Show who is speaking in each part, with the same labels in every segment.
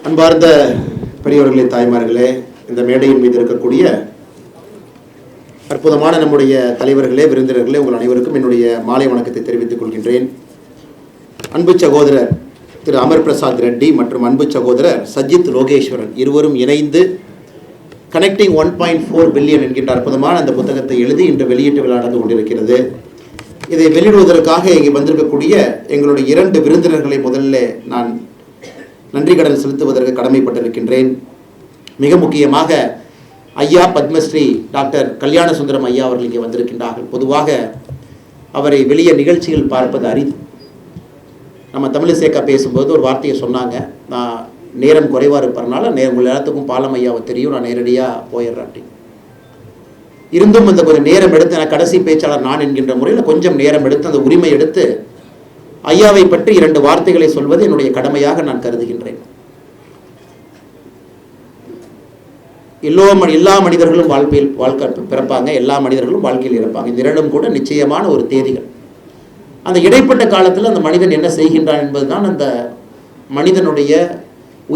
Speaker 1: அன்பார்ந்த பெரியவர்களே, தாய்மார்களே, இந்த மேடையின் மீது இருக்கக்கூடிய அற்புதமான நம்முடைய தலைவர்களே, விருந்தினர்களே, உங்கள் அனைவருக்கும் என்னுடைய மாலை வணக்கத்தை தெரிவித்துக் கொள்கின்றேன். அன்பு சகோதரர் திரு அமர் பிரசாத் ரெட்டி மற்றும் அன்பு சகோதரர் சஜித் லோகேஸ்வரன் இருவரும் இணைந்து கனெக்டிங் 1.4 பில்லியன் என்கின்ற அற்புதமான அந்த புத்தகத்தை எழுதி இன்று வெளியீட்டு விழா நடந்து கொண்டிருக்கிறது. இதை வெளியிடுவதற்காக இங்கே வந்திருக்கக்கூடிய எங்களுடைய 2 விருந்தினர்களை முதல்ல நான் நன்றி கடன் செலுத்துவதற்கு கடமைப்பட்டிருக்கின்றேன். மிக முக்கியமாக ஐயா பத்மஸ்ரீ டாக்டர் கல்யாண சுந்தரம் ஐயா அவர்கள் இங்கே வந்திருக்கின்றார்கள். பொதுவாக அவரை வெளியே நிகழ்ச்சிகள் பார்ப்பது அரிது. நம்ம தமிழிசேக்கா பேசும்போது ஒரு வார்த்தையை சொன்னாங்க, நான் நேரம் குறைவாக இருப்பறனால உங்கள் எல்லாத்துக்கும் பாலம் ஐயாவை தெரியும், நான் நேரடியாக போயிடுறேன் அப்படின்னு. இருந்தும் அந்த கொஞ்சம் நேரம் எடுத்து, நான் கடைசி பேச்சாளர் நான் என்கின்ற முறையில் கொஞ்சம் நேரம் எடுத்து அந்த உரிமை எடுத்து ஐயாவை பற்றி 2 வார்த்தைகளை சொல்வது என்னுடைய கடமையாக நான் கருதுகின்றேன். எல்லா மனிதர்களும் வாழ்க்கை பிறப்பாங்க, எல்லா மனிதர்களும் வாழ்க்கையில் இருப்பாங்க. இந்த 2ம் கூட நிச்சயமான ஒரு தேதிகள். அந்த இடைப்பட்ட காலத்தில் அந்த மனிதன் என்ன செய்கின்றான் என்பதுதான் அந்த மனிதனுடைய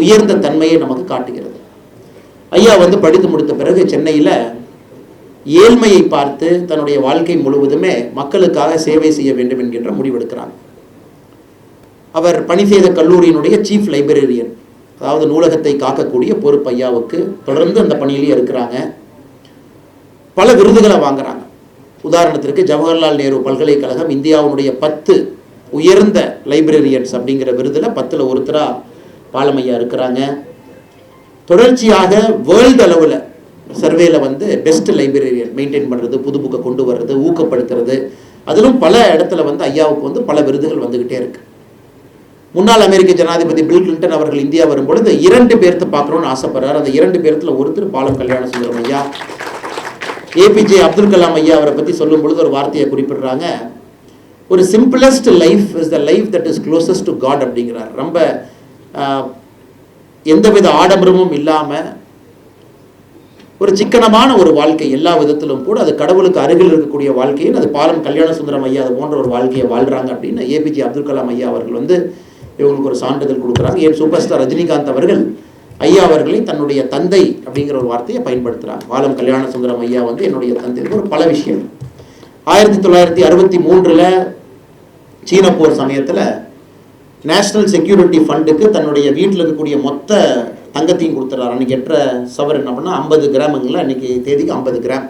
Speaker 1: உயர்ந்த தன்மையை நமக்கு காட்டுகிறது. ஐயா படித்து முடித்த பிறகு சென்னையில் ஏழ்மையை பார்த்து தன்னுடைய வாழ்க்கை முழுவதுமே மக்களுக்காக சேவை செய்ய வேண்டும் என்கின்ற முடிவெடுக்கிறாங்க. அவர் பணி செய்த கல்லூரியினுடைய சீஃப் லைப்ரரியன், அதாவது நூலகத்தை காக்கக்கூடிய பொறுப்பு ஐயாவுக்கு. தொடர்ந்து அந்த பணியிலேயே இருக்கிறாங்க. பல விருதுகளை வாங்குறாங்க. உதாரணத்திற்கு ஜவஹர்லால் நேரு பல்கலைக்கழகம் இந்தியாவுடைய 10 உயர்ந்த லைப்ரரியன்ஸ் அப்படிங்கிற விருதில் 10ல் ஒருத்தராக பாலமையா இருக்கிறாங்க. தொடர்ச்சியாக வேர்ல்டு அளவில் சர்வேல பெஸ்ட் லைப்ரரியன் மெயின்டைன் பண்ணுறது, புது புக்கை கொண்டு வர்றது, ஊக்கப்படுத்துறது, அதிலும் பல இடத்துல ஐயாவுக்கு பல விருதுகள் வந்துக்கிட்டே இருக்கு. முன்னாள் அமெரிக்க ஜனாதிபதி பில் கிளின்டன் அவர்கள் இந்தியா வரும்பொழுது 2 பேர்த்து பார்க்கணும்னு ஆசைப்படுறாரு. அந்த 2 பேர்த்துல ஒருத்தர் பாலம் கல்யாண சுந்தரம் ஐயா. ஏபிஜே அப்துல் கலாம் ஐயா அவரை பற்றி சொல்லும் பொழுது ஒரு வார்த்தையை குறிப்பிடுறாங்க, ஒரு simplest life is the life that is closest to God அப்படிங்கிறார். ரொம்ப எந்தவித ஆடம்பரமும் இல்லாமல் ஒரு சிக்கனமான ஒரு வாழ்க்கை, எல்லா விதத்திலும் கூட அது கடவுளுக்கு அருகில் இருக்கக்கூடிய வாழ்க்கையை அது பாலம் கல்யாண சுந்தரம் ஐயா அது போன்ற ஒரு வாழ்க்கையை வாழ்றாங்க அப்படின்னு ஏபிஜே அப்துல் கலாம் ஐயா அவர்கள் இவங்களுக்கு ஒரு சான்றிதழ் கொடுக்குறாங்க. ஏன் சூப்பர் ஸ்டார் ரஜினிகாந்த் அவர்கள் ஐயா அவர்களை தன்னுடைய தந்தை அப்படிங்கிற ஒரு வார்த்தையை பயன்படுத்துகிறாங்க. பாலம் கல்யாண சுந்தரம் ஐயா என்னுடைய தந்தை. ஒரு பல விஷயம். 1963 சீன போர் சமயத்தில் நேஷனல் செக்யூரிட்டி ஃபண்டுக்கு தன்னுடைய வீட்டில் இருக்கக்கூடிய மொத்த தங்கத்தையும் கொடுத்துட்றாரு. அன்றைக்கி எட்ட சவர் என்ன பண்ணால் 50 கிராமுங்களா, அன்றைக்கி தேதிக்கு 50 கிராம்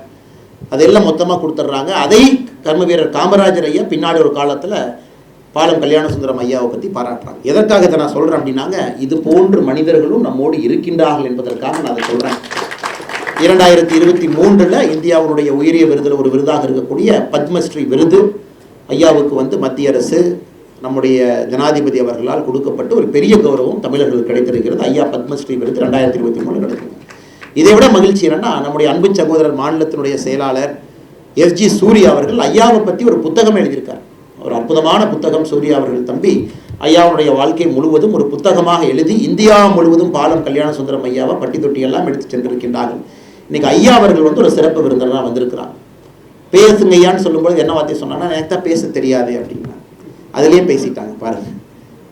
Speaker 1: அதெல்லாம் மொத்தமாக கொடுத்துட்றாங்க. அதை கர்ம வீரர் காமராஜர் ஐயா பின்னாடி ஒரு காலத்தில் பாலம் கல்யாண சுந்தரம் ஐயாவை பற்றி பாராட்டுறாங்க. எதற்காக இதை நான் சொல்கிறேன் அப்படின்னாங்க, இது போன்று மனிதர்களும் நம்மோடு இருக்கின்றார்கள் என்பதற்காக நான் அதை சொல்கிறேன். 2023 இந்தியாவுடைய உயரிய விருதில் ஒரு விருதாக இருக்கக்கூடிய பத்மஸ்ரீ விருது ஐயாவுக்கு மத்திய அரசு நம்முடைய ஜனாதிபதி அவர்களால் கொடுக்கப்பட்டு ஒரு பெரிய கௌரவம் தமிழர்களுக்கு கிடைத்திருக்கிறது. ஐயா பத்மஸ்ரீ விருது 2023 கிடைக்கும். இதை விட மகிழ்ச்சி என்னன்னா, நம்முடைய அன்பு சகோதரர் மாநிலத்தினுடைய செயலாளர் FG சூர்யா அவர்கள் ஐயாவை பற்றி ஒரு புத்தகம் எழுதியிருக்கார். ஒரு அற்புதமான புத்தகம். சூர்யா அவர்கள் தம்பி ஐயாவுடைய வாழ்க்கை முழுவதும் ஒரு புத்தகமாக எழுதி இந்தியா முழுவதும் பாலம் கல்யாண சுந்தரம் ஐயாவை பட்டி தொட்டி எல்லாம் எடுத்து சென்றிருக்கின்றார்கள். இன்னைக்கு ஐயா அவர்கள் ஒரு சிறப்பு விருந்தினராக வந்திருக்கிறார். பேசுங்க ஐயான்னு சொல்லும்போது என்ன வார்த்தை சொன்னாங்கன்னா, எனக்கு தான் பேச தெரியாது அப்படின்னா அதிலேயே பேசிட்டாங்க பாருங்க.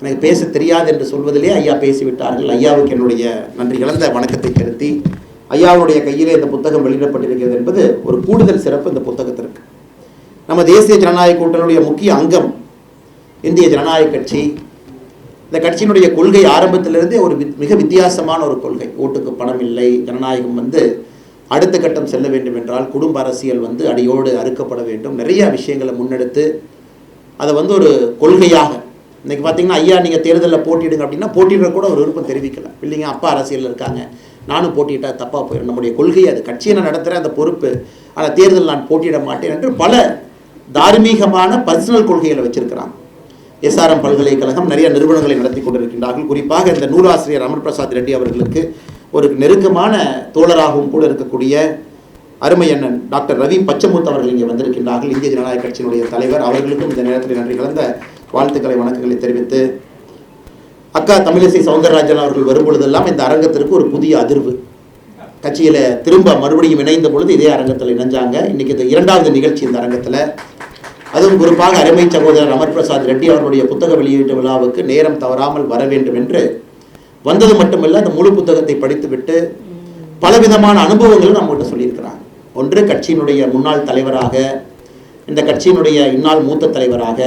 Speaker 1: எனக்கு பேச தெரியாது என்று சொல்வதிலே ஐயா பேசிவிட்டார்கள். ஐயாவுக்கு என்னுடைய நன்றி கலந்த வணக்கத்தை செலுத்தி, ஐயாவுடைய கையிலே இந்த புத்தகம் வெளியிடப்பட்டிருக்கிறது என்பது ஒரு கூடுதல் சிறப்பு இந்த புத்தகத்திற்கு. நம்ம தேசிய ஜனநாயக கூட்டணியுடைய முக்கிய அங்கம் இந்திய ஜனநாயக கட்சி. இந்த கட்சியினுடைய கொள்கை ஆரம்பத்திலிருந்தே ஒரு மிக வித்தியாசமான ஒரு கொள்கை. ஓட்டுக்கு பணம் இல்லை, ஜனநாயகம் அடுத்த கட்டம் செல்ல வேண்டும் என்றால் குடும்ப அரசியல் அடியோடு அறுக்கப்பட வேண்டும், நிறைய விஷயங்களை முன்னெடுத்து அதை ஒரு கொள்கையாக. இன்றைக்கி பார்த்தீங்கன்னா, ஐயா நீங்கள் தேர்தலில் போட்டிடுங்க அப்படின்னா போட்டியிட கூட ஒரு விருப்பம் தெரிவிக்கல. இல்லைங்க, அப்பா அரசியலில் இருக்காங்க, நானும் போட்டியிட்டால் தப்பாக போயிடும், நம்முடைய கொள்கையை அது கட்சியை நான் நடத்துகிறேன், அந்த பொறுப்பு, ஆனால் தேர்தல் நான் போட்டியிட மாட்டேன் என்று பல தார்மீகமான பர்சனல் கொள்கைகளை வச்சிருக்கிறாங்க. SRM பல்கலைக்கழகம் நிறைய நிறுவனங்களை நடத்தி கொண்டிருக்கின்றார்கள். குறிப்பாக இந்த நூலாசிரியர் அமர் பிரசாத் ரெட்டி அவர்களுக்கு ஒரு நெருக்கமான தோழராகவும் கூட இருக்கக்கூடிய அருமை அண்ணன் டாக்டர் ரவி பச்சமுத்து அவர்கள் இங்கே வந்திருக்கின்றார்கள். இந்திய ஜனநாயக கட்சியினுடைய தலைவர். அவர்களுக்கும் இந்த நேரத்தில் நன்றி கலந்த வாழ்த்துக்களை வணக்கங்களை தெரிவித்து, அக்கா தமிழிசை சவுந்தரராஜன் அவர்கள் வரும்பொழுதெல்லாம் இந்த அரங்கத்திற்கு ஒரு புதிய அதிர்வு. கட்சியில் திரும்ப மறுபடியும் இணைந்த பொழுது இதே அரங்கத்தில் இணைஞ்சாங்க. இன்றைக்கி இது 2வது நிகழ்ச்சி இந்த அரங்கத்தில். அதுவும் குறிப்பாக அருமை சகோதரர் அமர் பிரசாத் ரெட்டி அவருடைய புத்தக வெளியீட்டு விழாவுக்கு நேரம் தவறாமல் வர வேண்டும் என்று வந்தது மட்டுமல்ல, அந்த முழு புத்தகத்தை படித்துவிட்டு பலவிதமான அனுபவங்களும் நம்மகிட்ட சொல்லியிருக்கிறாங்க. ஒன்று, கட்சியினுடைய முன்னாள் தலைவராக, இந்த கட்சியினுடைய இந்நாள் மூத்த தலைவராக,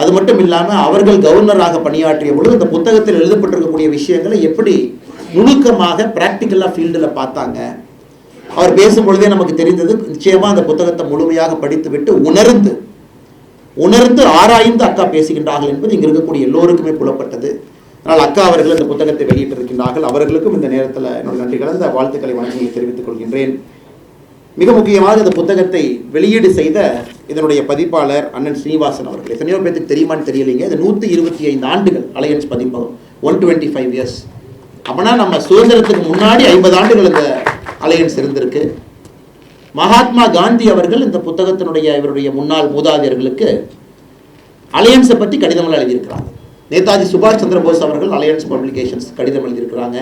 Speaker 1: அது மட்டும் இல்லாமல் அவர்கள் கவர்னராக பணியாற்றிய பொழுது இந்த புத்தகத்தில் எழுதப்பட்டிருக்கக்கூடிய விஷயங்களை எப்படி நுணுக்கமாக பிராக்டிக்கலாக ஃபீல்டில் பார்த்தாங்க. அவர் பேசும்பொழுதே நமக்கு தெரிந்தது, நிச்சயமாக அந்த புத்தகத்தை முழுமையாக படித்துவிட்டு உணர்ந்து ஆராய்ந்து அக்கா பேசுகின்றார்கள் என்பது இங்கே இருக்கக்கூடிய எல்லோருக்குமே புலப்பட்டது. அதனால் அக்கா அவர்கள் இந்த புத்தகத்தை வெளியிட்டிருக்கின்றார்கள். அவர்களுக்கும் இந்த நேரத்தில் என்னோட நன்றி கலந்த வாழ்த்துக்களை வணக்கங்களை தெரிவித்துக் கொள்கின்றேன். மிக முக்கியமாக இந்த புத்தகத்தை வெளியீடு செய்த இதனுடைய பதிப்பாளர் அண்ணன் ஸ்ரீனிவாசன் அவர்கள். எத்தனையோ பேருக்கு தெரியுமான்னு தெரியலைங்க, இது 125 ஆண்டுகள் அலையன்ஸ் பதிப்பகம், 125 இயர்ஸ். அப்படின்னா நம்ம சுதந்திரத்துக்கு முன்னாடி 50 ஆண்டுகள் இந்த அலையன்ஸ் இருந்திருக்கு. மகாத்மா காந்தி அவர்கள் இந்த புத்தகத்தினுடைய இவருடைய முன்னாள் மூதாதையர்களுக்கு அலையன்ஸை பற்றி கடிதங்கள் எழுதியிருக்கிறாங்க. நேதாஜி சுபாஷ் சந்திர போஸ் அவர்கள் அலையன்ஸ் பப்ளிகேஷன்ஸ் கடிதம் எழுதியிருக்கிறாங்க.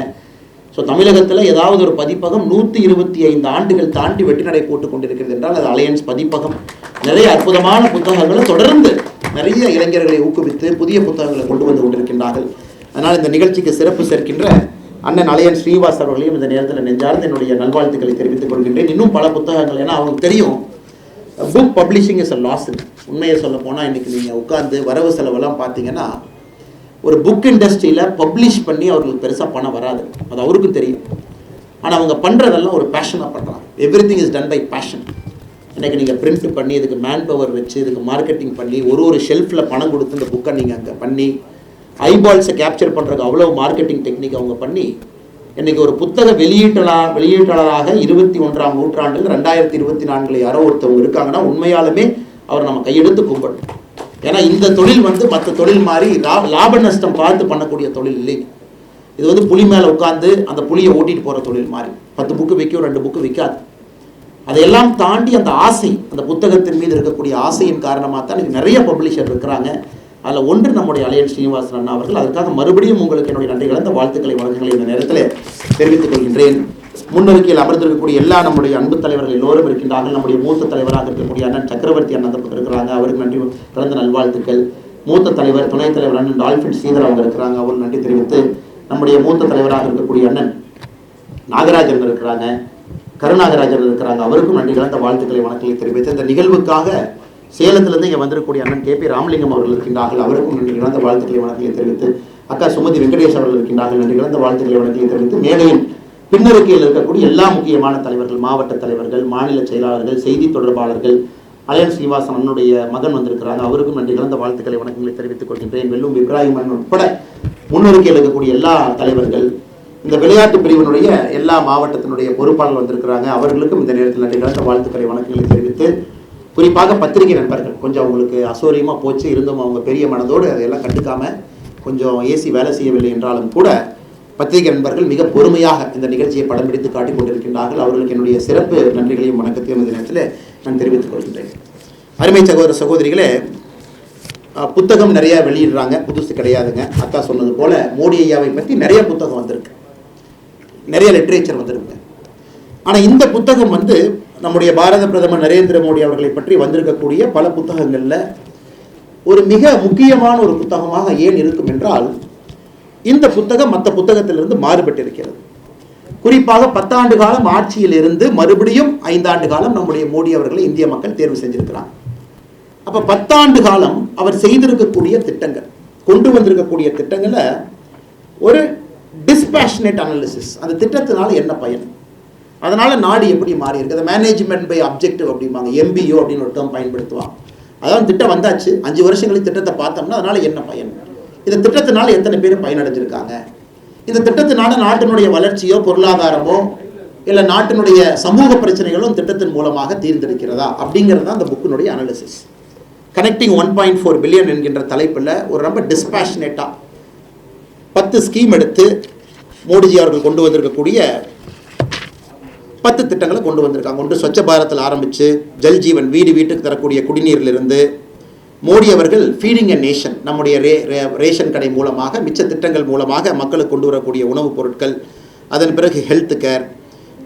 Speaker 1: ஸோ தமிழகத்தில் ஏதாவது ஒரு பதிப்பகம் 125 ஆண்டுகள் தாண்டி வெற்றிநடை போட்டு கொண்டிருக்கிறது என்றால் அது அலையன்ஸ் பதிப்பகம். நிறைய அற்புதமான புத்தகங்களை தொடர்ந்து நிறைய இளைஞர்களை ஊக்குவித்து புதிய புத்தகங்களை கொண்டு வந்து கொண்டிருக்கின்றார்கள். அதனால் இந்த நிகழ்ச்சிக்கு சிறப்பு சேர்க்கின்ற அண்ணன் அலையன் ஸ்ரீனிவாஸ் அவர்களையும் இந்த நேரத்தில் நெஞ்சார்ந்து என்னுடைய நல்வாழ்த்துக்களை தெரிவித்துக் கொள்கின்றேன். இன்னும் பல புத்தகங்கள், ஏன்னா அவங்களுக்கு தெரியும் book publishing is a loss. உண்மையை சொல்ல போனால் இன்றைக்கி நீங்கள் உட்காந்து வரவு செலவெல்லாம் பார்த்தீங்கன்னா ஒரு புக் இண்டஸ்ட்ரியில் பப்ளிஷ் பண்ணி அவர்களுக்கு பெருசாக பணம் வராது, அது அவருக்கும் தெரியும். ஆனால் அவங்க பண்ணுறதெல்லாம் ஒரு பேஷனாக பண்ணுறாங்க. Every thing is done by passion. இன்றைக்கி நீங்கள் பிரிண்ட் பண்ணி இதுக்கு மேன் பவர் வச்சு இதுக்கு மார்க்கெட்டிங் பண்ணி ஒரு ஷெல்ஃபில் பணம் கொடுத்து இந்த புக்கை நீங்கள் அங்கே பண்ணி ஐபால்ஸை கேப்சர் பண்ணுறதுக்கு அவ்வளோ மார்க்கெட்டிங் டெக்னிக் அவங்க பண்ணி இன்றைக்கி ஒரு புத்தக வெளியீட்டாளராக 21ஆம் நூற்றாண்டில் 2024 யாரோ ஒருத்தவங்க இருக்காங்கன்னா உண்மையாலுமே அவர் நம்ம கையெடுத்து கும்பிடணும். ஏன்னா இந்த தொழில் மற்ற தொழில் மாதிரி லாப நஷ்டம் பார்த்து பண்ணக்கூடிய தொழில் இல்லை. இது புலி மேலே உட்காந்து அந்த புலியை ஓட்டிட்டு போகிற தொழில் மாதிரி. 10 புக்கு விற்கும், 2 புக்கு விற்காது. அதையெல்லாம் தாண்டி அந்த ஆசை, அந்த புத்தகத்தின் மீது இருக்கக்கூடிய ஆசையின் காரணமாக தான் இன்றைக்கி நிறைய பப்ளிஷர் இருக்கிறாங்க. அதில் ஒன்று நம்முடைய அலையன் ஸ்ரீனிவாசன் அண்ணா அவர்கள். அதற்காக மறுபடியும் உங்களுக்கு என்னுடைய நன்றி கலந்த வாழ்த்துக்களை வழங்குகளை இந்த நேரத்தில் தெரிவித்துக் கொள்கின்றேன். முன்னிருக்கையில் அமர்ந்திருக்கக்கூடிய எல்லா நம்முடைய அன்பு தலைவர்கள் எல்லோரும் இருக்கின்றார்கள். நம்முடைய மூத்த தலைவராக இருக்கக்கூடிய அண்ணன் சக்கரவர்த்தி அண்ணன் இருக்கிறாங்க, அவருக்கு நன்றி கலந்த நல்வாழ்த்துக்கள். மூத்த தலைவர் துணைத் தலைவர் அண்ணன் டால்ஃபின் ஸ்ரீதர் அவங்க இருக்கிறாங்க, அவருக்கு நன்றி தெரிவித்து, நம்முடைய மூத்த தலைவராக இருக்கக்கூடிய அண்ணன் நாகராஜன் இருக்கிறாங்க, கருநாகராஜன் இருக்கிறாங்க, அவருக்கும் நன்றி கலந்த வாழ்த்துக்களை வணக்கங்களை தெரிவித்து, இந்த நிகழ்வுக்காக சேலத்திலிருந்து இங்கே வந்திருக்கக்கூடிய அண்ணன் KP ராமலிங்கம் அவர்கள் இருக்கின்றார்கள், அவருக்கும் நன்றி கலந்த வாழ்த்துக்களை வணக்கங்களை தெரிவித்து, அக்கா சுமதி வெங்கடேஷ் அவர்கள் இருக்கின்றார்கள், நன்றி கலந்த வாழ்த்துக்களை வணக்கங்களை தெரிவித்து, மேடையின் பின்னருக்கையில் இருக்கக்கூடிய எல்லா முக்கியமான தலைவர்கள், மாவட்ட தலைவர்கள், மாநில செயலாளர்கள், செய்தி தொடர்பாளர்கள், அலையன் ஸ்ரீனிவாசன் அண்ணனுடைய மகன் வந்திருக்கிறாங்க, அவருக்கும் நன்றி கலந்த வாழ்த்துக்களை வணக்கங்களை தெரிவித்துக் கொள்கின்றேன். வெல்லும் இப்ராஹிம் அண்ணன் உட்பட முன்னருக்கையில் இருக்கக்கூடிய எல்லா தலைவர்கள், இந்த விளையாட்டு பிரிவினுடைய எல்லா மாவட்டத்தினுடைய பொறுப்பாளர்கள் வந்திருக்கிறாங்க, அவர்களுக்கும் இந்த நேரத்தில் நன்றி கலந்த வாழ்த்துக்களை வணக்கங்களை தெரிவித்து, குறிப்பாக பத்திரிகை நண்பர்கள், கொஞ்சம் அவங்களுக்கு அசௌரியமாக போச்சு, இருந்தும் அவங்க பெரிய மனதோடு அதையெல்லாம் கண்டுக்காமல் கொஞ்சம் ஏசி வேலை செய்யவில்லை என்றாலும் கூட பத்திரிகை நண்பர்கள் மிக பொறுமையாக இந்த நிகழ்ச்சியை படம் பிடித்து காட்டிக் கொண்டிருக்கின்றார்கள். அவர்களுக்கு என்னுடைய சிறப்பு நன்றிகளையும் வணக்கத்தையும் இந்த நேரத்தில் நான் தெரிவித்துக் கொள்கின்றேன். அருமை சகோதர சகோதரிகளே, புத்தகம் நிறையா வெளியிடுறாங்க, புதுசு கிடையாதுங்க. அக்கா சொன்னது போல மோடி ஐயாவை பற்றி நிறைய புத்தகம் வந்திருக்கு, நிறைய லிட்ரேச்சர் வந்திருக்கு. ஆனால் இந்த புத்தகம் நம்முடைய பாரத பிரதமர் நரேந்திர மோடி அவர்களை பற்றி வந்திருக்கக்கூடிய பல புத்தகங்களில் ஒரு மிக முக்கியமான ஒரு புத்தகமாக ஏன் இருக்கும் என்றால், இந்த புத்தகம் மற்ற புத்தகத்திலிருந்து மாறுபட்டிருக்கிறது. குறிப்பாக 10 ஆண்டு காலம் ஆட்சியில் இருந்து மறுபடியும் 5 ஆண்டு காலம் நம்முடைய மோடி அவர்களை இந்திய மக்கள் தேர்வு செஞ்சிருக்கிறாங்க. அப்போ 10 ஆண்டு காலம் அவர் செய்திருக்கக்கூடிய திட்டங்கள், கொண்டு வந்திருக்கக்கூடிய திட்டங்களை ஒரு டிஸ்பேஷனேட் அனாலிசிஸ், அந்த திட்டத்தினால என்ன பயன், அதனால் நாடு எப்படி மாறி இருக்குது, அதை மேனேஜ்மெண்ட் பை அப்ஜெக்டிவ் அப்படிம்பாங்க, MBO அப்படின்னு ஒரு டேர்ம் பயன்படுத்துவாங்க. அதாவது திட்டம் வந்தாச்சு, 5 வருஷங்களுக்கு திட்டத்தை பார்த்தோம்னா அதனால் என்ன பயன், இந்த திட்டத்தினால எத்தனை பேர் பயனடைஞ்சிருக்காங்க, இந்த திட்டத்தினால நாட்டினுடைய வளர்ச்சியோ பொருளாதாரமோ இல்லை நாட்டினுடைய சமூக பிரச்சனைகளும் திட்டத்தின் மூலமாக தீர்ந்திருக்கிறதா அப்படிங்கிறது தான் அந்த புக்கினுடைய அனாலிசிஸ். கனெக்டிங் 1.4 பில்லியன் என்கின்ற தலைப்பில் ஒரு ரொம்ப டிஸ்பேஷனேட்டாக 10 ஸ்கீம் எடுத்து மோடிஜி அவர்கள் கொண்டு வந்திருக்கக்கூடிய 10 திட்டங்களை கொண்டு வந்திருக்காங்க. ஒன்று ஸ்வச்ச பாரத்தில் ஆரம்பித்து ஜல் ஜீவன், வீடு வீட்டுக்கு தரக்கூடிய குடிநீரிலிருந்து, மோடி அவர்கள் ஃபீடிங் எ நேஷன், நம்முடைய ரேஷன் கடை மூலமாக மிச்ச திட்டங்கள் மூலமாக மக்களுக்கு கொண்டு வரக்கூடிய உணவுப் பொருட்கள், அதன் பிறகு ஹெல்த் கேர்,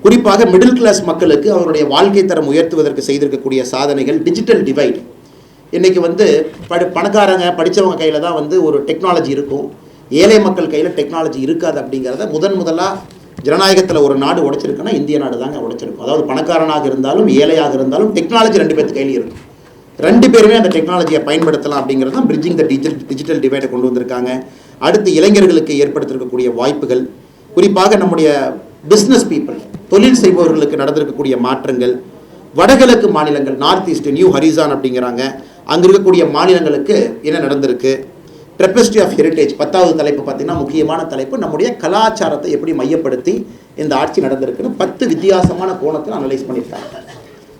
Speaker 1: குறிப்பாக மிடில் கிளாஸ் மக்களுக்கு அவருடைய வாழ்க்கை தரம் உயர்த்துவதற்கு செய்திருக்கக்கூடிய சாதனைகள், டிஜிட்டல் டிவைட். இன்றைக்கி பணக்காரங்க படித்தவங்க கையில் தான் ஒரு டெக்னாலஜி இருக்கும், ஏழை மக்கள் கையில் டெக்னாலஜி இருக்காது அப்படிங்கிறத முதலாக ஜனநாயகத்தில் ஒரு நாடு உடைச்சிருக்குன்னா இந்திய நாடு தாங்க உடைச்சிருக்கும். அதாவது பணக்காரனாக இருந்தாலும் ஏழையாக இருந்தாலும் டெக்னாலஜி 2 பேருக்கு கையில் இருக்கும். 2 பேருமே அந்த டெக்னாலஜியை பயன்படுத்தலாம் அப்படிங்கிறது தான் பிரிட்ஜிங் த டிஜிட்டல் டிவைடை கொண்டு வந்திருக்காங்க. அடுத்து இளைஞர்களுக்கு ஏற்படுத்திருக்கக்கூடிய வாய்ப்புகள், குறிப்பாக நம்முடைய பிஸ்னஸ் பீப்புள், தொழில் செய்பவர்களுக்கு நடந்திருக்கக்கூடிய மாற்றங்கள், வடகிழக்கு மாநிலங்கள், நார்த் ஈஸ்ட், நியூ ஹரிசான் அப்படிங்கிறாங்க, அங்கே இருக்கக்கூடிய மாநிலங்களுக்கு என்ன நடந்திருக்கு. ட்ரெப்பஸ்ட்ரி ஆஃப் ஹெரிட்டேஜ் 10வது தலைப்பு பார்த்தீங்கன்னா முக்கியமான தலைப்பு, நம்முடைய கலாச்சாரத்தை எப்படி மையப்படுத்தி இந்த ஆட்சி நடந்திருக்குன்னு 10 வித்தியாசமான கோணத்தில் அனலைஸ் பண்ணியிருக்காங்க.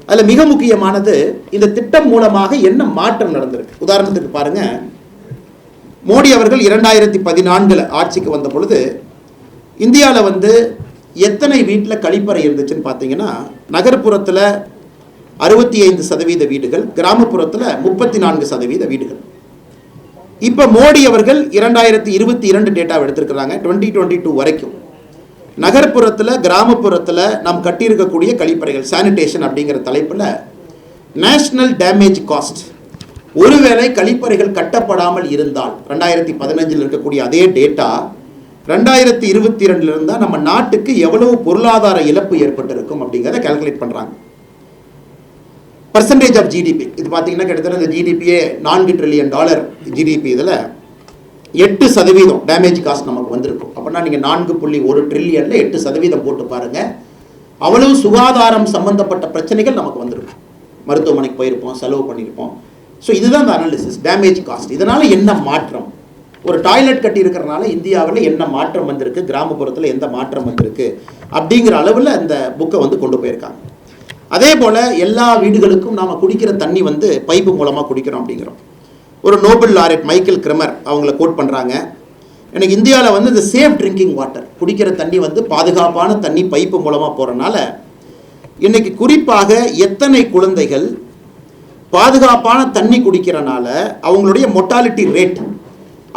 Speaker 1: அதில் மிக முக்கியமானது இந்த திட்டம் மூலமாக என்ன மாற்றம் நடந்திருக்கு. உதாரணத்துக்கு பாருங்க, மோடி அவர்கள் 2014 ஆட்சிக்கு வந்த பொழுது இந்தியாவில் எத்தனை வீட்டில் கழிப்பறை இருந்துச்சுன்னு பார்த்தீங்கன்னா, நகர்ப்புறத்தில் 65% வீடுகள், கிராமப்புறத்தில் 34% வீடுகள். இப்போ மோடி அவர்கள் 2022 டேட்டா எடுத்திருக்கிறாங்க, 2022 வரைக்கும் நகர்ப்புறத்தில் கிராமப்புறத்தில் நாம் கட்டியிருக்கக்கூடிய கழிப்பறைகள், சானிடேஷன் அப்படிங்கிற தலைப்பில் நேஷனல் டேமேஜ் காஸ்ட், ஒருவேளை கழிப்பறைகள் கட்டப்படாமல் இருந்தால் 2015 இருக்கக்கூடிய அதே டேட்டா 2022 இருந்தால் நம்ம நாட்டுக்கு எவ்வளவு பொருளாதார இழப்பு ஏற்பட்டிருக்கும் அப்படிங்கிறத கால்குலேட் பண்ணுறாங்க. பர்சன்டேஜ் ஆஃப் ஜிடிபி இது பார்த்தீங்கன்னா கிட்டத்தட்ட இந்த ஜிடிபியே $4 ட்ரில்லியன் ஜிடிபி, இதில் 8% டேமேஜ் காஸ்ட் நமக்கு வந்திருக்கும். அப்படின்னா நீங்கள் 4.1 ட்ரில்லியனில் 8% போட்டு பாருங்கள், அவ்வளவு சுகாதாரம் சம்பந்தப்பட்ட பிரச்சனைகள் நமக்கு வந்திருக்கும். மருத்துவமனைக்கு போயிருப்போம், செலவு பண்ணியிருப்போம். ஸோ இதுதான் இந்த அனாலிசிஸ், டேமேஜ் காஸ்ட். இதனால் என்ன மாற்றம், ஒரு டாய்லெட் கட்டி இருக்கிறனால இந்தியாவில் என்ன மாற்றம் வந்திருக்கு, கிராமப்புறத்தில் எந்த மாற்றம் வந்திருக்கு அப்படிங்கிற அளவில் இந்த புக்கை கொண்டு போயிருக்காங்க. அதே போல் எல்லா வீடுகளுக்கும் நாம் குடிக்கிற தண்ணி பைப்பு மூலமாக குடிக்கிறோம் அப்படிங்கிறோம். ஒரு நோபல் லாரெட் மைக்கேல் கிரெமர் அவங்கள கோட் பண்ணுறாங்க. எனக்கு இந்தியாவில் இந்த சேஃப் ட்ரிங்கிங் வாட்டர், குடிக்கிற தண்ணி பாதுகாப்பான தண்ணி பைப்பு மூலமாக போகிறனால இன்றைக்கி குறிப்பாக எத்தனை குழந்தைகள் பாதுகாப்பான தண்ணி குடிக்கிறனால அவங்களுடைய மொர்டாலிட்டி ரேட்,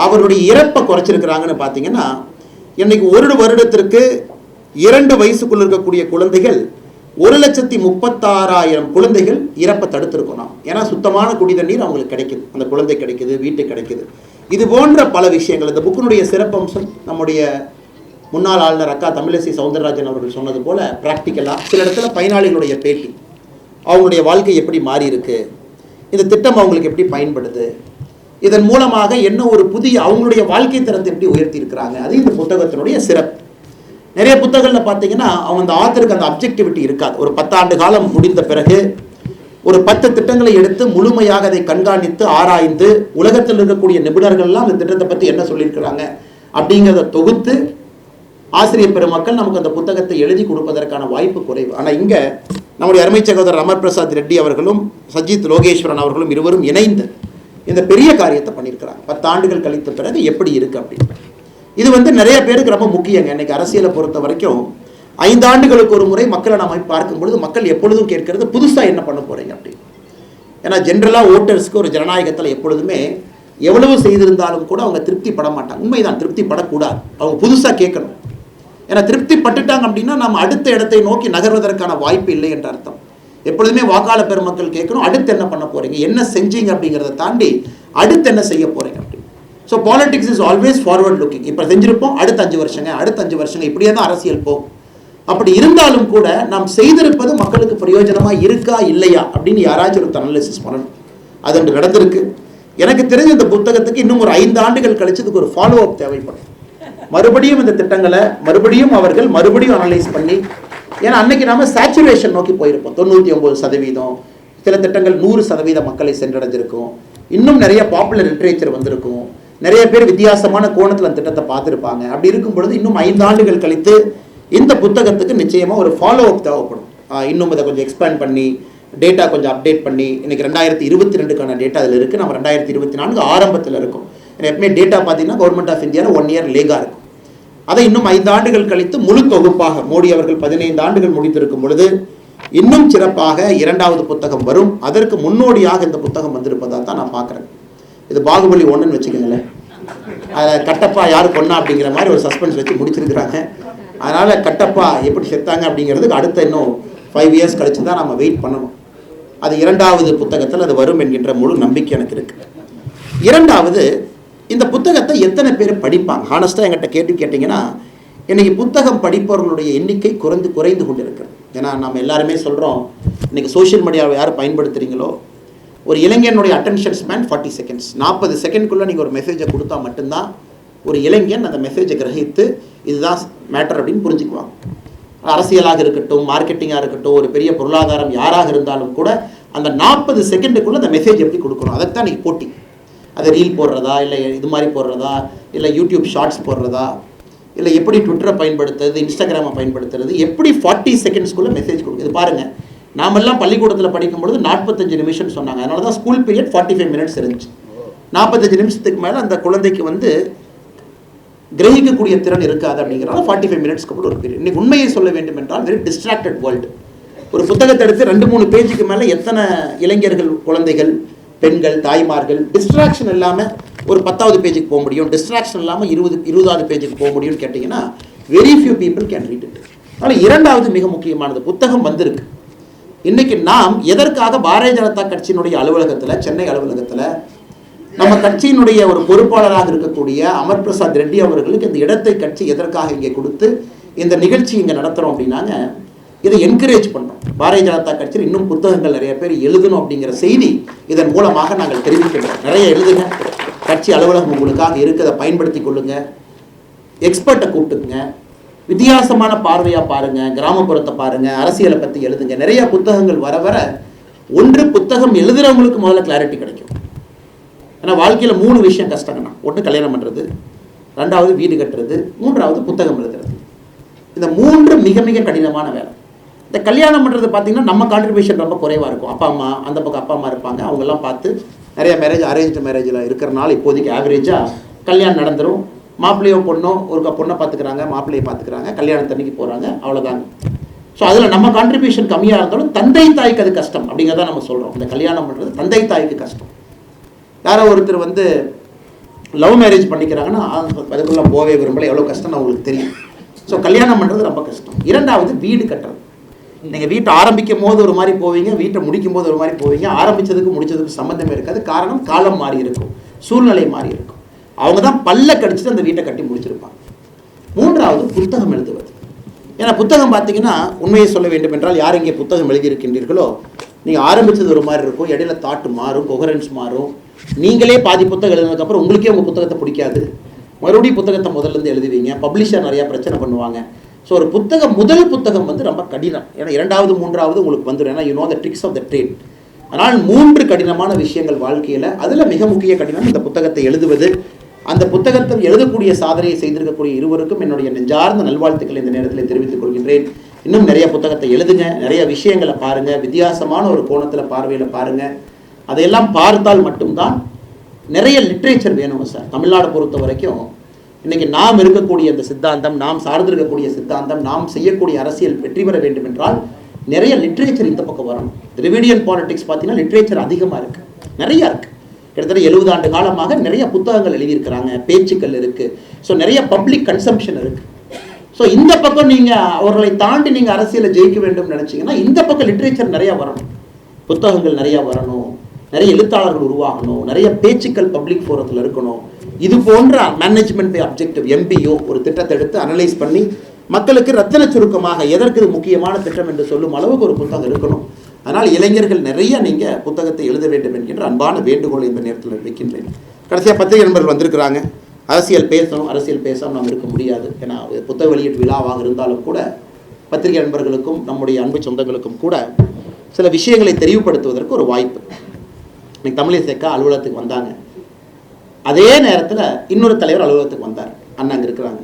Speaker 1: அவருடைய இறப்பை குறைச்சிருக்கிறாங்கன்னு பார்த்தீங்கன்னா, இன்றைக்கி ஒரு வருடத்திற்கு 2 வயசுக்குள்ள இருக்கக்கூடிய குழந்தைகள் 1,36,000 குழந்தைகள் இறப்பை தடுத்திருக்கோம் நாம். ஏன்னா சுத்தமான குடி தண்ணீர் அவங்களுக்கு கிடைக்குது, அந்த குழந்தை கிடைக்குது, வீட்டுக்கு கிடைக்குது. இது போன்ற பல விஷயங்கள் இந்த புக்கினுடைய சிறப்பம்சம். நம்முடைய முன்னாள் ஆளுநர் அக்கா தமிழிசை சவுந்தரராஜன் அவர்கள் சொன்னது போல ப்ராக்டிக்கலாக சில இடத்துல பயனாளிகளுடைய பேட்டி, அவங்களுடைய வாழ்க்கை எப்படி மாறி இருக்கு, இந்த திட்டம் அவங்களுக்கு எப்படி பயன்படுது, இதன் மூலமாக என்ன ஒரு புதிய அவங்களுடைய வாழ்க்கை தரத்தை எப்படி உயர்த்தி இருக்கிறாங்க, அது இந்த புத்தகத்தினுடைய சிறப்பு. நிறைய புத்தகங்களில் பார்த்தீங்கன்னா அவங்க அந்த ஆத்தருக்கு அந்த அப்ஜெக்டிவிட்டி இருக்காது. ஒரு 10 ஆண்டு காலம் முடிந்த பிறகு ஒரு 10 திட்டங்களை எடுத்து முழுமையாக அதை கண்காணித்து ஆராய்ந்து உலகத்தில் இருக்கக்கூடிய நிபுணர்கள்லாம் அந்த திட்டத்தை பற்றி என்ன சொல்லியிருக்கிறாங்க அப்படிங்கிறத தொகுத்து ஆசிரியர் பெருமக்கள் நமக்கு அந்த புத்தகத்தை எழுதி கொடுப்பதற்கான வாய்ப்பு குறைவு. ஆனால் இங்கே நம்முடைய அருமை சகோதரர் அமர் பிரசாத் ரெட்டி அவர்களும் சஜித் லோகேஸ்வரன் அவர்களும் இருவரும் இணைந்து இந்த பெரிய காரியத்தை பண்ணியிருக்கிறாங்க. 10 ஆண்டுகள் கழித்த பிறகு எப்படி இருக்கு அப்படின்னு. இது நிறைய பேருக்கு ரொம்ப முக்கியங்க. இன்னைக்கு அரசியலை பொறுத்த வரைக்கும் 5 ஆண்டுகளுக்கு ஒரு முறை மக்களை நம்ம பார்க்கும்பொழுது மக்கள் எப்பொழுதும் கேட்கறது புதுசாக என்ன பண்ண போறீங்க அப்படின்னு. ஏன்னா ஜென்ரலாக ஓட்டர்ஸ்க்கு ஒரு ஜனநாயகத்தில் எப்பொழுதுமே எவ்வளவு செய்திருந்தாலும் கூட அவங்க திருப்தி பட மாட்டாங்க. உண்மைதான், திருப்தி படக்கூடாது, அவங்க புதுசாக கேட்கணும். ஏன்னா திருப்தி பட்டுட்டாங்க அப்படின்னா நம்ம அடுத்த இடத்தை நோக்கி நகர்வதற்கான வாய்ப்பு இல்லை என்ற அர்த்தம். எப்பொழுதுமே வாக்காளர் பெருமக்கள் கேட்கணும், அடுத்து என்ன பண்ண போறீங்க, என்ன செஞ்சீங்க அப்படிங்கிறத தாண்டி அடுத்து என்ன செய்ய போறீங்க அப்படின்னு. So politics is always forward looking. இப்போ செஞ்சிருப்போம், அடுத்த 5 வருஷங்க, அடுத்த 5 வருஷங்க, இப்படியே தான் அரசியல் போகும். அப்படி இருந்தாலும் கூட நாம் செய்திருப்பது மக்களுக்கு பிரயோஜனமா இருக்கா இல்லையா அப்படின்னு யாராச்சும் ஒரு அனாலிசிஸ் பண்ணணும். அது அன்று நடந்திருக்கு. எனக்கு தெரிஞ்ச இந்த புத்தகத்துக்கு இன்னும் ஒரு 5 ஆண்டுகள் கழிச்சதுக்கு ஒரு ஃபாலோ அப் தேவைப்படும். மறுபடியும் இந்த திட்டங்களை மறுபடியும் அவர்கள் மறுபடியும் அனலைஸ் பண்ணி, ஏன்னா அன்னைக்கு நாம சேச்சுரேஷன் நோக்கி போயிருப்போம். 99%, சில திட்டங்கள் 100% மக்களை சென்றடைஞ்சிருக்கும். இன்னும் நிறைய பாப்புலர் லிட்ரேச்சர் வந்திருக்கும். நிறைய பேர் வித்தியாசமான கோணத்தில் அந்த திட்டத்தை பார்த்துருப்பாங்க. அப்படி இருக்கும் பொழுது இன்னும் 5 ஆண்டுகள் கழித்து இந்த புத்தகத்துக்கு நிச்சயமாக ஒரு ஃபாலோ அப் தேவைப்படும். இன்னும் இதை கொஞ்சம் எக்ஸ்பேண்ட் பண்ணி டேட்டா கொஞ்சம் அப்டேட் பண்ணி, இன்னைக்கு 2022க்கான டேட்டா அதில் இருக்குது. நம்ம 2024 ஆரம்பத்தில் இருக்கும். எப்பவுமே டேட்டா பார்த்தீங்கன்னா கவர்மெண்ட் ஆஃப் இந்தியாவில் 1 இயர் லேகாக இருக்கும். அதை இன்னும் 5 ஆண்டுகள் கழித்து முழு தொகுப்பாக மோடி அவர்கள் 15 ஆண்டுகள் முடித்திருக்கும் பொழுது இன்னும் சிறப்பாக 2வது புத்தகம் வரும். அதற்கு முன்னோடியாக இந்த புத்தகம் வந்திருப்பதாக தான் நான் பார்க்குறேன். இது பாகுபலி 1ன்னு வச்சுக்கோங்களேன். அதில் கட்டப்பா யார் கொன்னா அப்படிங்கிற மாதிரி ஒரு சஸ்பென்ஸ் வச்சு முடிச்சிருக்கிறாங்க. அதனால் கட்டப்பா எப்படி செத்தாங்க அப்படிங்கிறதுக்கு அடுத்த இன்னும் 5 இயர்ஸ் கழிச்சு தான் நம்ம வெயிட் பண்ணணும். அது 2வது புத்தகத்தில் அது வரும் என்கின்ற முழு நம்பிக்கை எனக்கு இருக்குது. 2வது, இந்த புத்தகத்தை எத்தனை பேர் படிப்பாங்க? ஹானஸ்ட்டாக என்கிட்ட கேட்டிங்கன்னா இன்றைக்கி புத்தகம் படிப்பவர்களுடைய எண்ணிக்கை குறைந்து கொண்டு இருக்கிறது. ஏன்னா நம்ம எல்லாருமே சொல்கிறோம், இன்றைக்கி சோஷியல் மீடியாவை யார் பயன்படுத்துகிறீங்களோ, ஒரு இளைஞனுடைய அட்டென்ஷன் ஸ்பேன் 40 செகண்ட்ஸ். 40 செகண்ட்குள்ளே நீங்கள் ஒரு மெசேஜை கொடுத்தா மட்டும்தான் ஒரு இளைஞன் அந்த மெசேஜை கிரகித்து இதுதான் மேட்டர் அப்படின்னு புரிஞ்சுக்குவாங்க. அரசியலாக இருக்கட்டும், மார்க்கெட்டிங்காக இருக்கட்டும், ஒரு பெரிய பொருளாதாரம் யாராக இருந்தாலும் கூட அந்த 40 செகண்டுக்குள்ளே அந்த மெசேஜ் எப்படி கொடுக்கணும், அதைத்தான் இன்றைக்கி போட்டி. அதை ரீல் போடுறதா, இல்லை இது மாதிரி போடுறதா, இல்லை யூடியூப் ஷார்ட்ஸ் போடுறதா, இல்லை எப்படி ட்விட்டரை பயன்படுத்துறது, இன்ஸ்டாகிராமை பயன்படுத்துறது, எப்படி 40 செகண்ட்ஸ்குள்ளே மெசேஜ் கொடுக்குது. இது பாருங்கள், நாமெல்லாம் பள்ளிக்கூடத்தில் படிக்கும்பொழுது 45 நிமிஷம் சொன்னாங்க. அதனால தான் ஸ்கூல் பீரியட் 45 மினிட்ஸ் இருந்துச்சு. 45 நிமிஷத்துக்கு மேலே அந்த குழந்தைக்கு வந்து கிரகிக்கக்கூடிய திறன் இருக்காது. அப்படிங்கிறனால 45 மினிட்ஸ்க்கு அப்புறம் ஒரு பீரியட். இன்றைக்கி உண்மையை சொல்ல வேண்டும் என்றால் வெரி டிஸ்ட்ராக்டட் வேர்ல்டு. ஒரு புத்தகத்தை எடுத்து 2-3 பேஜுக்கு மேலே எத்தனை இளைஞர்கள், குழந்தைகள், பெண்கள், தாய்மார்கள் டிஸ்ட்ராக்ஷன் இல்லாமல் ஒரு 10வது பேஜுக்கு போக முடியும், டிஸ்ட்ராக்ஷன் இல்லாமல் 20வது பேஜுக்கு போக முடியும்னு கேட்டிங்கன்னா very few people can read it. அதனால் இரண்டாவது மிக முக்கியமானது, புத்தகம் வந்திருக்கு. இன்றைக்கி நாம் எதற்காக பாரதிய ஜனதா கட்சியினுடைய அலுவலகத்தில், சென்னை அலுவலகத்தில் நம்ம கட்சியினுடைய ஒரு பொறுப்பாளராக இருக்கக்கூடிய அமர் பிரசாத் ரெட்டி அவர்களுக்கு இந்த இடத்தை கட்சி எதற்காக இங்கே கொடுத்து இந்த நிகழ்ச்சி இங்கே நடத்துகிறோம் அப்படின்னாங்க, இதை என்கரேஜ் பண்ணுறோம். பாரதிய ஜனதா கட்சியில் இன்னும் புத்தகங்கள் நிறைய பேர் எழுதணும் அப்படிங்கிற செய்தி இதன் மூலமாக நாங்கள் தெரிவிக்கிறோம். நிறைய எழுதுங்க, கட்சி அலுவலகம் உங்களுக்காக இருக்கிறத பயன்படுத்தி கொள்ளுங்க, எக்ஸ்பர்ட்டை கூப்பிட்டுக்குங்க, வித்தியாசமான பார்வையாக பாருங்கள், கிராமப்புறத்தை பாருங்கள், அரசியலை பற்றி எழுதுங்க. நிறைய புத்தகங்கள் வர வர ஒன்று புத்தகம் எழுதுகிறவங்களுக்கு முதல்ல கிளாரிட்டி கிடைக்கும். ஏன்னா வாழ்க்கையில் 3 விஷயம் கஷ்டங்கண்ணா. ஒன்று கல்யாணம் பண்ணுறது, 2வது வீடு கட்டுறது, 3வது புத்தகம் எழுதுறது. இந்த 3 மிக மிக கடினமான வேலை. இந்த கல்யாணம் பண்ணுறது பார்த்திங்கன்னா நம்ம கான்ட்ரிபியூஷன் ரொம்ப குறைவாக இருக்கும். அப்பா அம்மா, அந்த பக்கம் அப்பா அம்மா இருப்பாங்க, அவங்கெல்லாம் பார்த்து நிறைய மேரேஜ் அரேஞ்ச் மேரேஜில் இருக்கிறனால இப்போதைக்கு ஆவரேஜாக கல்யாணம் நடந்துடும். மாப்பிள்ளையோ பொண்ணோ ஒரு பொண்ணை பார்த்துக்கிறாங்க, மாப்பிள்ளையை பார்த்துக்கிறாங்க, கல்யாணத்தன்னைக்கு போகிறாங்க, அவ்வளோதாங்க. ஸோ அதில் நம்ம கான்ட்ரிபியூஷன் கம்மியாக இருந்தாலும் தந்தை தாய்க்கு அது கஷ்டம் அப்படிங்கிறத நம்ம சொல்கிறோம். இந்த கல்யாணம் பண்ணுறது தந்தை தாய்க்கு கஷ்டம். யாரோ ஒருத்தர் வந்து லவ் மேரேஜ் பண்ணிக்கிறாங்கன்னா அதுக்குள்ளே போவே விரும்பலை, எவ்வளோ கஷ்டம்னு அவங்களுக்கு தெரியும். ஸோ கல்யாணம் பண்ணுறது ரொம்ப கஷ்டம். 2வது வீடு கட்டுறது. நீங்கள் வீட்டை ஆரம்பிக்கும் போது ஒரு மாதிரி போவீங்க, வீட்டை முடிக்கும் போது ஒரு மாதிரி போவீங்க. ஆரம்பித்ததுக்கு முடித்ததுக்கு சம்மந்தமே இருக்காது. காரணம், காலம் மாறி இருக்கும், சூழ்நிலை மாறி இருக்கும். அவங்க தான் பல்ல கடிச்சிட்டு அந்த வீட்டை கட்டி முடிச்சிருப்பாங்க. 3வது புத்தகம் எழுதுவது. ஏன்னா புத்தகம் பார்த்தீங்கன்னா உண்மையை சொல்ல வேண்டும் என்றால் யார் இங்கே புத்தகம் எழுதியிருக்கின்றீர்களோ நீங்கள் ஆரம்பித்தது ஒரு மாதிரி இருக்கும், இடையில தாட்டு மாறும், கொஹரன்ஸ் மாறும். நீங்களே பாதி புத்தகம் எழுதுனதுக்கப்புறம் உங்களுக்கே உங்கள் புத்தகத்தை பிடிக்காது, மறுபடியும் புத்தகத்தை முதல்லேருந்து எழுதுவீங்க. பப்ளிஷர் நிறையா பிரச்சனை பண்ணுவாங்க. ஸோ ஒரு புத்தகம், முதல் புத்தகம் வந்து ரொம்ப கடினம். ஏன்னா 2வது 3வது உங்களுக்கு வந்துடும். ஏன்னா you know the tricks of the trade. அதனால் 3 கடினமான விஷயங்கள் வாழ்க்கையில். அதில் மிக முக்கிய கடினம் இந்த புத்தகத்தை எழுதுவது. அந்த புத்தகத்தை எழுதக்கூடிய சாதனையை செய்திருக்கக்கூடிய இருவருக்கும் என்னுடைய நெஞ்சார்ந்த நல்வாழ்த்துக்களை இந்த நேரத்தில் தெரிவித்துக் கொள்கின்றேன். இன்னும் நிறைய புத்தகத்தை எழுதுங்க, நிறைய விஷயங்களை பாருங்கள், வித்தியாசமான ஒரு கோணத்தில் பார்வையில் பாருங்கள். அதையெல்லாம் பார்த்தால் மட்டும்தான். நிறைய லிட்ரேச்சர் வேணும் சார். தமிழ்நாடு பொறுத்த வரைக்கும் இன்றைக்கி நாம் இருக்கக்கூடிய அந்த சித்தாந்தம், நாம் சார்ந்திருக்கக்கூடிய சித்தாந்தம், நாம் செய்யக்கூடிய அரசியல் வெற்றி பெற வேண்டும் என்றால் நிறைய லிட்ரேச்சர் இந்த பக்கம் வரணும். திராவிடியன் பாலிடிக்ஸ் பார்த்தீங்கன்னா லிட்ரேச்சர் அதிகமாக இருக்குது, நிறையா இருக்குது. கிட்டத்தட்ட 70 ஆண்டு காலமாக நிறைய புத்தகங்கள் எழுதியிருக்கிறாங்க, பேச்சுக்கள் இருக்குது. ஸோ நிறைய பப்ளிக் கன்சம்ஷன் இருக்குது. ஸோ இந்த பக்கம் நீங்கள் அவர்களை தாண்டி நீங்கள் அரசியலை ஜெயிக்க வேண்டும் நினச்சிங்கன்னா இந்த பக்கம் லிட்ரேச்சர் நிறையா வரணும், புத்தகங்கள் நிறையா வரணும், நிறைய எழுத்தாளர்கள் உருவாகணும், நிறைய பேச்சுக்கள் பப்ளிக் ஃபோரத்தில் இருக்கணும். இது போன்ற மேனேஜ்மெண்ட் அப்ஜெக்டிவ் MBO ஒரு திட்டத்தை எடுத்து அனலைஸ் பண்ணி மக்களுக்கு ரத்தின சுருக்கமாக எதற்கு இது முக்கியமான திட்டம் என்று சொல்லும் அளவுக்கு ஒரு புத்தகம் இருக்கணும். அதனால் இளைஞர்கள் நிறைய நீங்கள் புத்தகத்தை எழுத வேண்டும் என்கின்ற அன்பான வேண்டுகோளை இந்த நேரத்தில் வைக்கின்றேன். கடைசியாக பத்திரிகை நண்பர்கள் வந்திருக்கிறாங்க. அரசியல் பேசணும், அரசியல் பேசாமல் நாம் இருக்க முடியாது. ஏன்னா புத்தக வெளியீட்டு விழாவாக இருந்தாலும் கூட பத்திரிகை நண்பர்களுக்கும் நம்முடைய அன்பு சொந்தங்களுக்கும் கூட சில விஷயங்களை தெரிவுபடுத்துவதற்கு ஒரு வாய்ப்பு. இன்னைக்கு தமிழிசைக்கா அலுவலகத்துக்கு வந்தாங்க. அதே நேரத்தில் இன்னொரு தலைவர் அலுவலகத்துக்கு வந்தார். அண்ணா அங்கே இருக்கிறாங்க.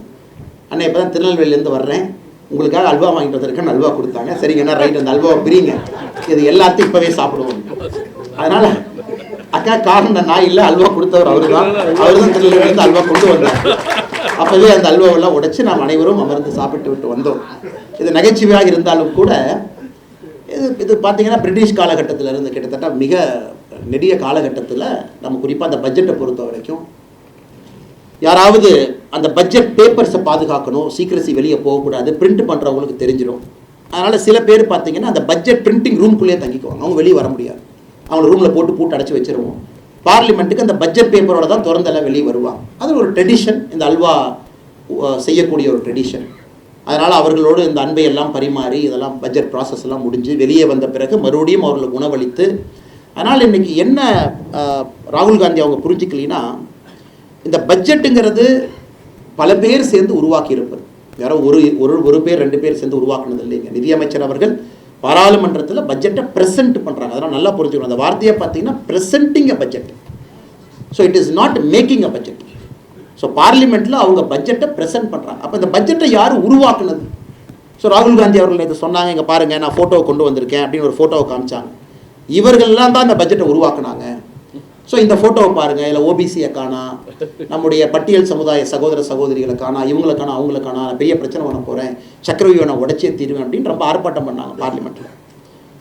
Speaker 1: அண்ணா இப்போ தான் திருநெல்வேலியிலேருந்து வர்றேன், உங்களுக்காக அல்வா வாங்கிட்டு வந்திருக்கேன்னு அல்வா கொடுத்தாங்க. சரிங்கண்ணா, ரைட், அந்த அல்வாவை பிரிங்க, இது எல்லாத்தையும் இப்போவே சாப்பிடுவோம். அதனால் அக்கா காரணம் நான் இல்லை, அல்வா கொடுத்தவர் அவர் தான் திருநெல்வேலியிலேருந்து அல்வா கொண்டு வந்தார். அப்போவே அந்த அல்வாவெல்லாம் உடைச்சி நாம் அனைவரும் அமர்ந்து சாப்பிட்டு விட்டு வந்தோம். இது நகைச்சுவையாக இருந்தாலும் கூட இது பார்த்தீங்கன்னா பிரிட்டிஷ் காலகட்டத்தில் இருந்து கிட்டத்தட்ட மிக நெடிய காலகட்டத்தில் நம்ம குறிப்பாக அந்த பட்ஜெட்டை பொறுத்த வரைக்கும் யாராவது அந்த பட்ஜெட் பேப்பர்ஸை பாதுகாக்கணும், சீக்கிரசி வெளியே போகக்கூடாது, பிரிண்ட் பண்ணுறவங்களுக்கு தெரிஞ்சிடும். அதனால் சில பேர் பார்த்தீங்கன்னா அந்த பட்ஜெட் பிரிண்டிங் ரூம்குள்ளேயே தங்கிக்குவாங்க, அவங்க வெளியே வர முடியாது. அவங்க ரூமில் போட்டு பூட்டு அடைச்சி வச்சிருவோம். பார்லிமெண்ட்டுக்கு அந்த பட்ஜெட் பேப்பரோட தான் திறந்தெல்லாம் வெளியே வருவாங்க. அது ஒரு ட்ரெடிஷன், இந்த அல்வா செய்யக்கூடிய ஒரு ட்ரெடிஷன். அதனால் அவர்களோடு இந்த அன்பை எல்லாம் பரிமாறி இதெல்லாம் பட்ஜெட் ப்ராசஸ் எல்லாம் முடிஞ்சு வெளியே வந்த பிறகு மறுபடியும் அவர்களுக்கு உணவளித்து. அதனால் இன்றைக்கி என்ன ராகுல் காந்தி அவங்க புரிஞ்சுக்கலின்னா, இந்த பட்ஜெட்டுங்கிறது பல பேர் சேர்ந்து உருவாக்கி இருப்பது, யாரோ ஒரு பேர் 2 பேர் சேர்ந்து உருவாக்குனது இல்லைங்க. நிதியமைச்சர் அவர்கள் பாராளுமன்றத்தில் பட்ஜெட்டை ப்ரெசென்ட் பண்ணுறாங்க. அதெல்லாம் நல்லா புரிஞ்சுக்கணும். அந்த வார்த்தையை பார்த்தீங்கன்னா presenting a budget. So it is not making a budget. So பார்லிமெண்ட்டில் அவங்க பட்ஜெட்டை ப்ரெசென்ட் பண்ணுறாங்க. அப்போ இந்த பட்ஜெட்டை யார் உருவாக்குனது? ஸோ ராகுல் காந்தி அவர்கள் இதை சொன்னாங்க, இங்கே பாருங்கள் நான் ஃபோட்டோவை கொண்டு வந்திருக்கேன் அப்படின்னு ஒரு ஃபோட்டோவை காமிச்சாங்க. இவர்கள்லாம் தான் இந்த பட்ஜெட்டை உருவாக்குனாங்க. ஸோ இந்த ஃபோட்டோவை பாருங்கள், இதில் ஓபிசியை காணா, நம்முடைய பட்டியல் சமுதாய சகோதர சகோதரிகளை காணா, இவங்களை காணா, அவங்களை காணா, நான் பெரிய பிரச்சனை பண்ண போகிறேன், சக்கரவியூனை உடைச்சே தீருவேன் அப்படின்னு ரொம்ப ஆர்ப்பாட்டம் பண்ணாங்க பார்லிமெண்ட்டில்.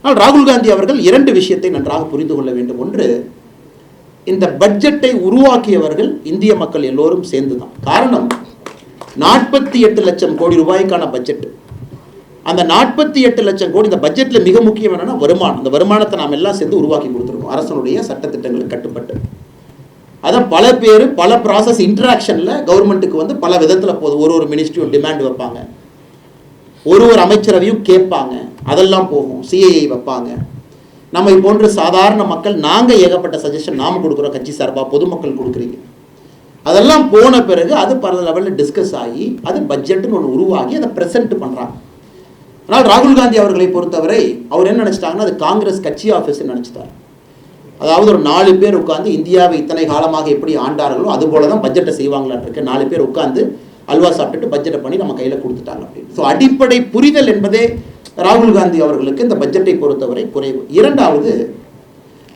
Speaker 1: ஆனால் ராகுல் காந்தி அவர்கள் 2 விஷயத்தை நன்றாக புரிந்து கொள்ள வேண்டும். ஒன்று, இந்த பட்ஜெட்டை உருவாக்கியவர்கள் இந்திய மக்கள் எல்லோரும் சேர்ந்து தான். காரணம், 48 லட்சம் கோடி ரூபாய்க்கான பட்ஜெட். அந்த 48 லட்சம் கோடி, இந்த பட்ஜெட்டில் மிக முக்கியம் என்னன்னா வருமானம். அந்த வருமானத்தை நாம் எல்லாம் சேர்ந்து உருவாக்கி கொடுத்துருக்கோம் அரசனுடைய சட்டத்திட்டங்களுக்கு கட்டுப்பட்டு. அதை பல பேர் பல ப்ராசஸ் இன்ட்ராக்ஷனில் கவர்மெண்ட்டுக்கு வந்து பல விதத்தில் போகுது. ஒரு மினிஸ்ட்ரியும் டிமாண்ட் வைப்பாங்க, ஒரு அமைச்சரவையும் கேட்பாங்க, அதெல்லாம் போகும். சிஐஐ வைப்பாங்க. நம்ம போன்ற சாதாரண மக்கள் நாங்கள் ஏகப்பட்ட சஜஷன் நாம் கொடுக்குறோம், கட்சி சார்பாக பொதுமக்கள் கொடுக்குறீங்க. அதெல்லாம் போன பிறகு அது பல லெவலில் டிஸ்கஸ் ஆகி அது பட்ஜெட்டுன்னு ஒன்று உருவாகி அதை ப்ரெசென்ட் பண்ணுறாங்க. ஆனால் ராகுல் காந்தி அவர்களை பொறுத்தவரை அவர் என்ன நினச்சிட்டாங்கன்னா, அது காங்கிரஸ் கட்சி ஆஃபீஸ்ன்னு நினச்சிட்டார். அதாவது ஒரு 4 பேர் உட்காந்து இந்தியாவை இத்தனை காலமாக எப்படி ஆண்டார்களோ அது போல தான் பட்ஜெட்டை செய்வாங்களான் இருக்கு. 4 பேர் உட்காந்து அல்வா சாப்பிட்டுட்டு பட்ஜெட்டை பண்ணி நம்ம கையில் கொடுத்துட்டாங்க அப்படின்னு. ஸோ அடிப்படை புரிதல் என்பதே ராகுல் காந்தி அவர்களுக்கு இந்த பட்ஜெட்டை பொறுத்தவரை குறைவு. 2வது,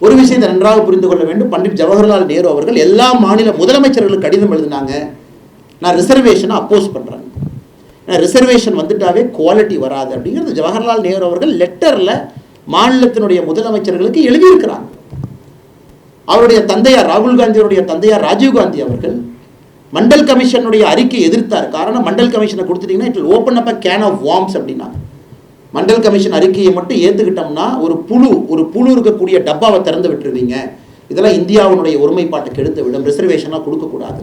Speaker 1: ஒரு விஷயத்தை நன்றாக புரிந்து கொள்ள வேண்டும். பண்டிட் ஜவஹர்லால் நேரு அவர்கள் எல்லா மாநில முதலமைச்சர்களுக்கு கடிதம் எழுதினாங்க, நான் ரிசர்வேஷனை அப்போஸ் பண்ணுறேன், ரிசர்வேஷன் வந்துட்டாவே குவாலிட்டி வராது அப்படிங்கிறது ஜவஹர்லால் நேரு அவர்கள் லெட்டரில் மாநிலத்தினுடைய முதலமைச்சர்களுக்கு எழுதியிருக்கிறாங்க. அவருடைய தந்தையார், ராகுல் காந்தியுடைய தந்தையார் ராஜீவ் காந்தி அவர்கள் மண்டல் கமிஷனுடைய அறிக்கையை எதிர்த்தார். காரணம், மண்டல் கமிஷனை கொடுத்துட்டீங்கன்னா it will open up a can of worms அப்படின்னா. மண்டல் கமிஷன் அறிக்கையை மட்டும் ஏற்றுக்கிட்டோம்னா ஒரு புழு இருக்கக்கூடிய டப்பாவை திறந்து விட்டுருவீங்க, இதெல்லாம் இந்தியாவுடைய ஒருமைப்பாட்டை கெடுத்து விடும், ரிசர்வேஷனாக கொடுக்கக்கூடாது.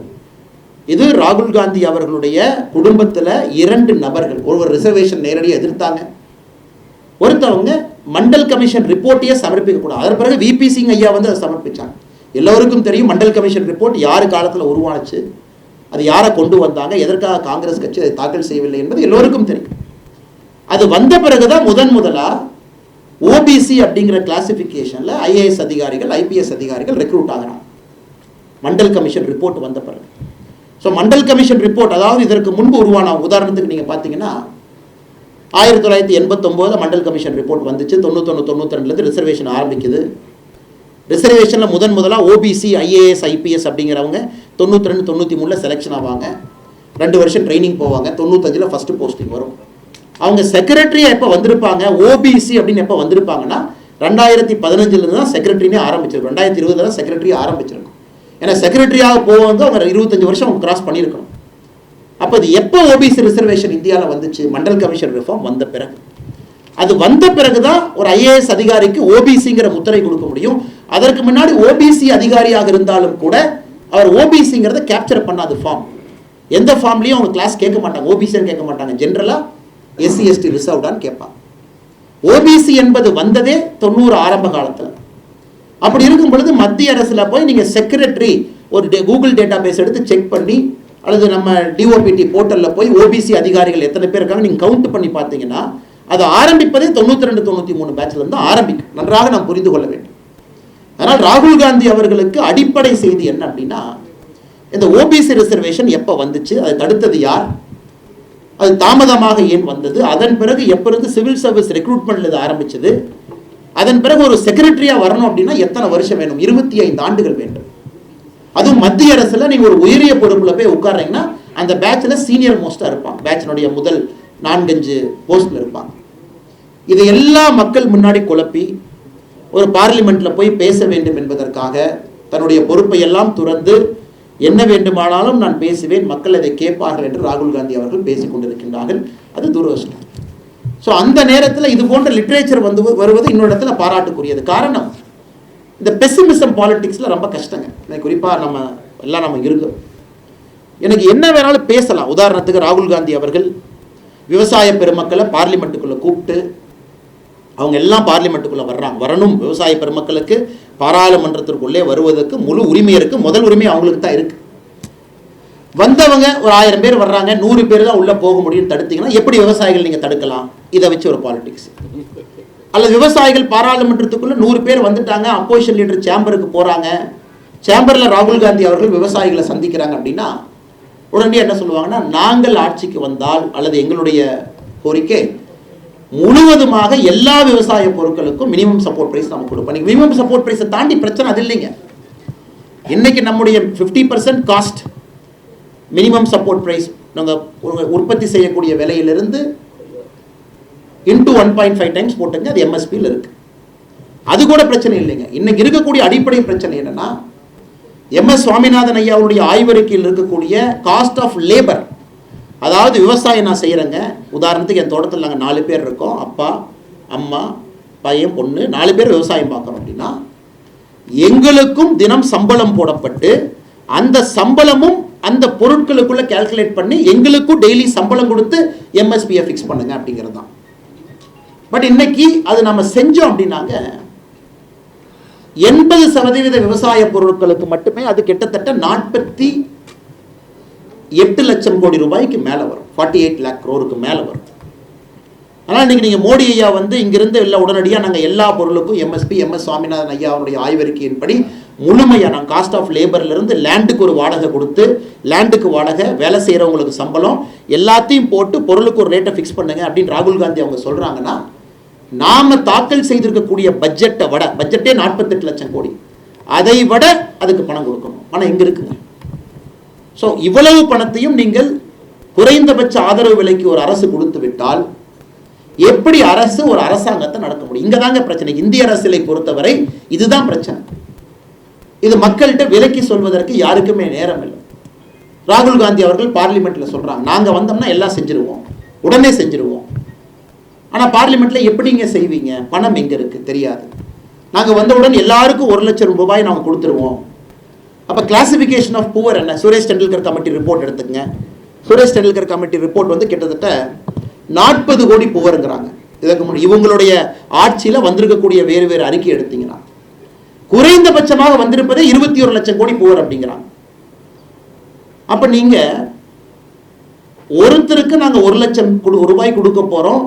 Speaker 1: இது ராகுல் காந்தி அவர்களுடைய குடும்பத்தில் 2 நபர்கள், ஒருவர் ரிசர்வேஷன் நேரடியாக எதிர்த்தாங்க, ஒருத்தவங்க மண்டல் கமிஷன் ரிப்போர்ட்டையே சமர்ப்பிக்கக்கூடாது. அதன் பிறகு விபி சிங் ஐயா வந்து அதை சமர்ப்பிச்சாங்க. எல்லோருக்கும் தெரியும் மண்டல் கமிஷன் ரிப்போர்ட் யார் காலத்தில் உருவானுச்சு, அது யாரை கொண்டு வந்தாங்க, எதற்காக காங்கிரஸ் கட்சி அதை தாக்கல் செய்யவில்லை என்பது எல்லோருக்கும் தெரியும். அது வந்த பிறகுதான் முதலாக ஓபிசி அப்படிங்கிற கிளாசிஃபிகேஷனில் ஐஏஎஸ் அதிகாரிகள் ஐபிஎஸ் அதிகாரிகள் ரெக்ரூட் ஆகிறாங்க மண்டல் கமிஷன் ரிப்போர்ட் வந்த பிறகு. ஸோ மண்டல் கமிஷன் ரிப்போர்ட், அதாவது இதற்கு முன்பு உருவான, உதாரணத்துக்கு நீங்கள் பார்த்தீங்கன்னா 1989 மண்டல் கமிஷன் ரிப்போர்ட் வந்துச்சு. 91-92 ரிசர்வேஷன் ஆரம்பிக்குது. ரிசர்வேஷனில் முதலாக ஓபிசி ஐஏஎஸ் ஐபிஎஸ் அப்படிங்கிறவங்க 92-93 செலெக்ஷன் ஆவாங்க. 2 வருஷம் ட்ரைனிங் போவாங்க. 95 ஃபஸ்ட்டு போஸ்டிங் வரும். அவங்க செக்ரட்டரியாக எப்போ வந்திருப்பாங்க, ஓபிசி அப்படின்னு எப்போ வந்திருப்பாங்கன்னா 2015 தான் செக்ரட்டரினே ஆரம்பிச்சிருக்கும். 2020 தான் செக்ரட்டரி ஆரம்பிச்சிருக்கும். ஏன்னா செக்ரட்டரியாக போவாங்க அவங்க 25 வருஷம் அவங்க கிராஸ் பண்ணியிருக்கணும். அப்போ அது எப்போ ஓபிசி ரிசர்வேஷன் இந்தியாவில் வந்துச்சு, மண்டல் கமிஷன் ரிஃபார்ம் வந்த பிறகு. அது வந்த பிறகு தான் ஒரு ஐஏஎஸ் அதிகாரிக்கு ஓபிசிங்கிற முத்திரை கொடுக்க முடியும். அதற்கு முன்னாடி ஓபிசி அதிகாரியாக இருந்தாலும் கூட அவர் ஓபிசிங்கிறத கேப்சர் பண்ணாது ஃபார்ம். எந்த ஃபார்ம்லையும் அவங்க கிளாஸ் கேட்க மாட்டாங்க, ஓபிசின்னு கேட்க மாட்டாங்க. ஜென்ரலாக எஸ்சி எஸ்டி ரிசர்வ்டான்னு கேட்பாங்க. ஓபிசி என்பது வந்ததே 90 ஆரம்ப காலத்தில். அப்படி இருக்கும் பொழுது மத்திய அரசில் போய் நீங்கள் செக்ரட்டரி ஒரு கூகுள் டேட்டா பேஸ் எடுத்து செக் பண்ணி, அல்லது நம்ம டிஓபிடி போர்ட்டலில் போய் ஓபிசி அதிகாரிகள் எத்தனை பேர் இருக்காங்க நீங்கள் கவுண்ட் பண்ணி பார்த்தீங்கன்னா அது ஆரம்பிப்பதே 92-93 பேட்ச்ல இருந்து ஆரம்பிக்கும். நன்றாக நாம் புரிந்து கொள்ள வேண்டும். அதனால் ராகுல் காந்தி அவர்களுக்கு அடிப்படை செய்தி என்ன அப்படின்னா, இந்த ஓபிசி ரிசர்வேஷன் எப்போ வந்துச்சு, அதை தடுத்தது யார், அது தாமதமாக ஏன் வந்தது, அதன் பிறகு எப்போ இருந்து சிவில் சர்வீஸ் ரெக்ரூட்மெண்ட்ல இது ஆரம்பிச்சது, அதன் பிறகு ஒரு செக்ரட்டரியா வரணும் அப்படின்னா எத்தனை வருஷம் வேணும், 25 ஆண்டுகள் வேண்டும். அதுவும் மத்திய அரசுல நீங்க ஒரு உயரிய பொறுப்புல போய் உட்கார்றீங்கன்னா அந்த பேட்ச்ல சீனியர் மோஸ்டா இருப்பாங்க, பேட்ச்னுடைய முதல் 4-5 போஸ்ட்ல இருப்பாங்க. இதை எல்லா மக்கள் முன்னாடி குழப்பி ஒரு பார்லிமெண்ட்ல போய் பேச வேண்டும் என்பதற்காக தன்னுடைய பொறுப்பை எல்லாம் துறந்து என்ன வேண்டுமானாலும் நான் பேசுவேன், மக்கள் அதை கேட்பார்கள் என்று ராகுல் காந்தி அவர்கள் பேசிக் கொண்டிருக்கின்றார்கள். அது துரதிர்ஷ்டம். ஸோ அந்த நேரத்தில் இது போன்ற லிட்ரேச்சர் வருவது இன்னொரு இடத்துல பாராட்டுக்குரியது. காரணம், இந்த பெசிமிசம் பாலிடிக்ஸில் ரொம்ப கஷ்டங்க. குறிப்பாக நம்ம இருக்கோம். எனக்கு என்ன வேணாலும் பேசலாம். உதாரணத்துக்கு ராகுல் காந்தி அவர்கள் விவசாய பெருமக்களை பார்லிமெண்ட்டுக்குள்ளே கூப்பிட்டு, அவங்க எல்லாம் பார்லிமெண்ட்டுக்குள்ளே வரணும், விவசாய பெருமக்களுக்கு பாராளுமன்றத்திற்குள்ளே வருவதற்கு முழு உரிமை இருக்குது, முதல் உரிமை அவங்களுக்கு தான் இருக்குது. வந்தவங்க ஒரு 1000 பேர் வர்றாங்க, 100 பேர் தான் உள்ளே போக முடியும்னு தடுத்தீங்கன்னா எப்படி விவசாயிகள் நீங்கள் தடுக்கலாம்? இதை வச்சு ஒரு பாலிடிக்ஸ். அல்லது விவசாயிகள் பாராளுமன்றத்துக்குள்ளே 100 பேர் வந்துட்டாங்க, அப்போசிஷன் லீடர் சேம்பருக்கு போகிறாங்க, சேம்பரில் ராகுல் காந்தி அவர்கள் விவசாயிகளை சந்திக்கிறாங்க அப்படின்னா உடனே என்ன சொல்லுவாங்கன்னா, நாங்கள் ஆட்சிக்கு வந்தால் அல்லது எங்களுடைய கோரிக்கை முழுவதுமாக எல்லா விவசாய பொருட்களுக்கும் மினிமம் சப்போர்ட் பிரைஸ் நம்ம கொடுப்போம். மினிமம் சப்போர்ட் பிரைஸை தாண்டி பிரச்சனை அது இல்லைங்க. இன்னைக்கு நம்முடைய 50% காஸ்ட் மினிமம் சப்போர்ட் பிரைஸ் நாங்கள் உற்பத்தி செய்யக்கூடிய விலையிலிருந்து இன்டூ 1.5 டைம்ஸ் போட்டுங்க, அது எம்எஸ்பியில் இருக்கு. அது கூட பிரச்சனை இல்லைங்க. இன்னைக்கு இருக்கக்கூடிய அடிப்படை பிரச்சனை என்னன்னா, MS சுவாமிநாதன் ஐயாவுடைய ஆய்வறிக்கையில் இருக்கக்கூடிய காஸ்ட் ஆஃப் லேபர், அதாவது விவசாயம் நான் செய்கிறேங்க, உதாரணத்துக்கு என் தோட்டத்தில் நாங்கள் 4 பேர் இருக்கோம், அப்பா அம்மா பையன் பொண்ணு 4 பேர் விவசாயம் பார்க்குறோம் அப்படின்னா, எங்களுக்கும் தினம் சம்பளம் போடப்பட்டு அந்த சம்பளமும் அந்த பொருட்களுக்குள்ள கால்குலேட் பண்ணி எங்களுக்கும் டெய்லி சம்பளம் கொடுத்து எம்எஸ்பியை ஃபிக்ஸ் பண்ணுங்க அப்படிங்கிறது தான். பட் இன்னைக்கு அது நம்ம செஞ்சோம் அப்படின்னாங்க 80% விவசாய பொருட்களுக்கு மட்டுமே அது கிட்டத்தட்ட 48 லட்சம் கோடி ரூபாய்க்கு மேலே வரும், 48 lakh crore மேலே வரும். ஆனால் இன்னைக்கு நீங்கள் மோடி ஐயா வந்து இங்கிருந்து இல்லை உடனடியாக நாங்கள் எல்லா பொருளுக்கும் எம்எஸ்பி MS சுவாமிநாதன் ஐயாவுடைய ஆய்வறிக்கையின்படி முழுமையாக நாங்கள் காஸ்ட் ஆஃப் லேபர்லேருந்து லேண்டுக்கு ஒரு வாடகை கொடுத்து, லேண்டுக்கு வாடகை, வேலை செய்கிறவங்களுக்கு சம்பளம் எல்லாத்தையும் போட்டு பொருளுக்கு ஒரு ரேட்டை ஃபிக்ஸ் பண்ணுங்க அப்படின்னு ராகுல் காந்தி அவங்க சொல்கிறாங்கன்னா, நாம் தாக்கல் செய்திருக்கக்கூடிய பட்ஜெட்டே 48 லட்சம் கோடி, அதை விட அதுக்கு பணம் கொடுக்கணும். பணம் எங்கே இருக்குங்க? ஸோ இவ்வளவு பணத்தையும் நீங்கள் குறைந்தபட்ச ஆதரவு விலைக்கு ஒரு அரசு கொடுத்து விட்டால் எப்படி அரசு ஒரு அரசாங்கத்தை நடக்க முடியும்? இங்கே தாங்க பிரச்சனை. இந்திய அரசியலை பொறுத்தவரை இதுதான் பிரச்சனை. இது மக்கள்கிட்ட விலக்கி சொல்வதற்கு யாருக்குமே நேரம் இல்லை. ராகுல் காந்தி அவர்கள் பார்லிமெண்ட்டில் சொல்கிறாங்க, நாங்கள் வந்தோம்னா எல்லாம் செஞ்சுருவோம், உடனே செஞ்சுருவோம். ஆனால் பார்லிமெண்ட்டில் எப்படிங்க செய்வீங்க? பணம் எங்கே இருக்குது தெரியாது. நாங்கள் வந்தவுடன் எல்லாருக்கும் 1 லட்சம் ரூபாய் நாங்கள் கொடுத்துருவோம். அப்போ கிளாசிஃபிகேஷன் ஆஃப் புவர் என்ன? சுரேஷ் டெண்டுல்கர் கமிட்டி ரிப்போர்ட் எடுத்துங்க. சுரேஷ் டெண்டுல்கர் கமிட்டி ரிப்போர்ட் வந்து கிட்டத்தட்ட 40 கோடி புவருங்கிறாங்க. இதற்கு முன்னாடி இவங்களுடைய ஆட்சியில் வந்திருக்கக்கூடிய வேறு வேறு அறிக்கை எடுத்தீங்கன்னா குறைந்தபட்சமாக வந்திருப்பதே 21 லட்சம் கோடி புவர் அப்படிங்கிறாங்க. அப்போ நீங்கள் ஒருத்தருக்கு நாங்கள் 1 லட்சம் ரூபாய் கொடுக்க போகிறோம்.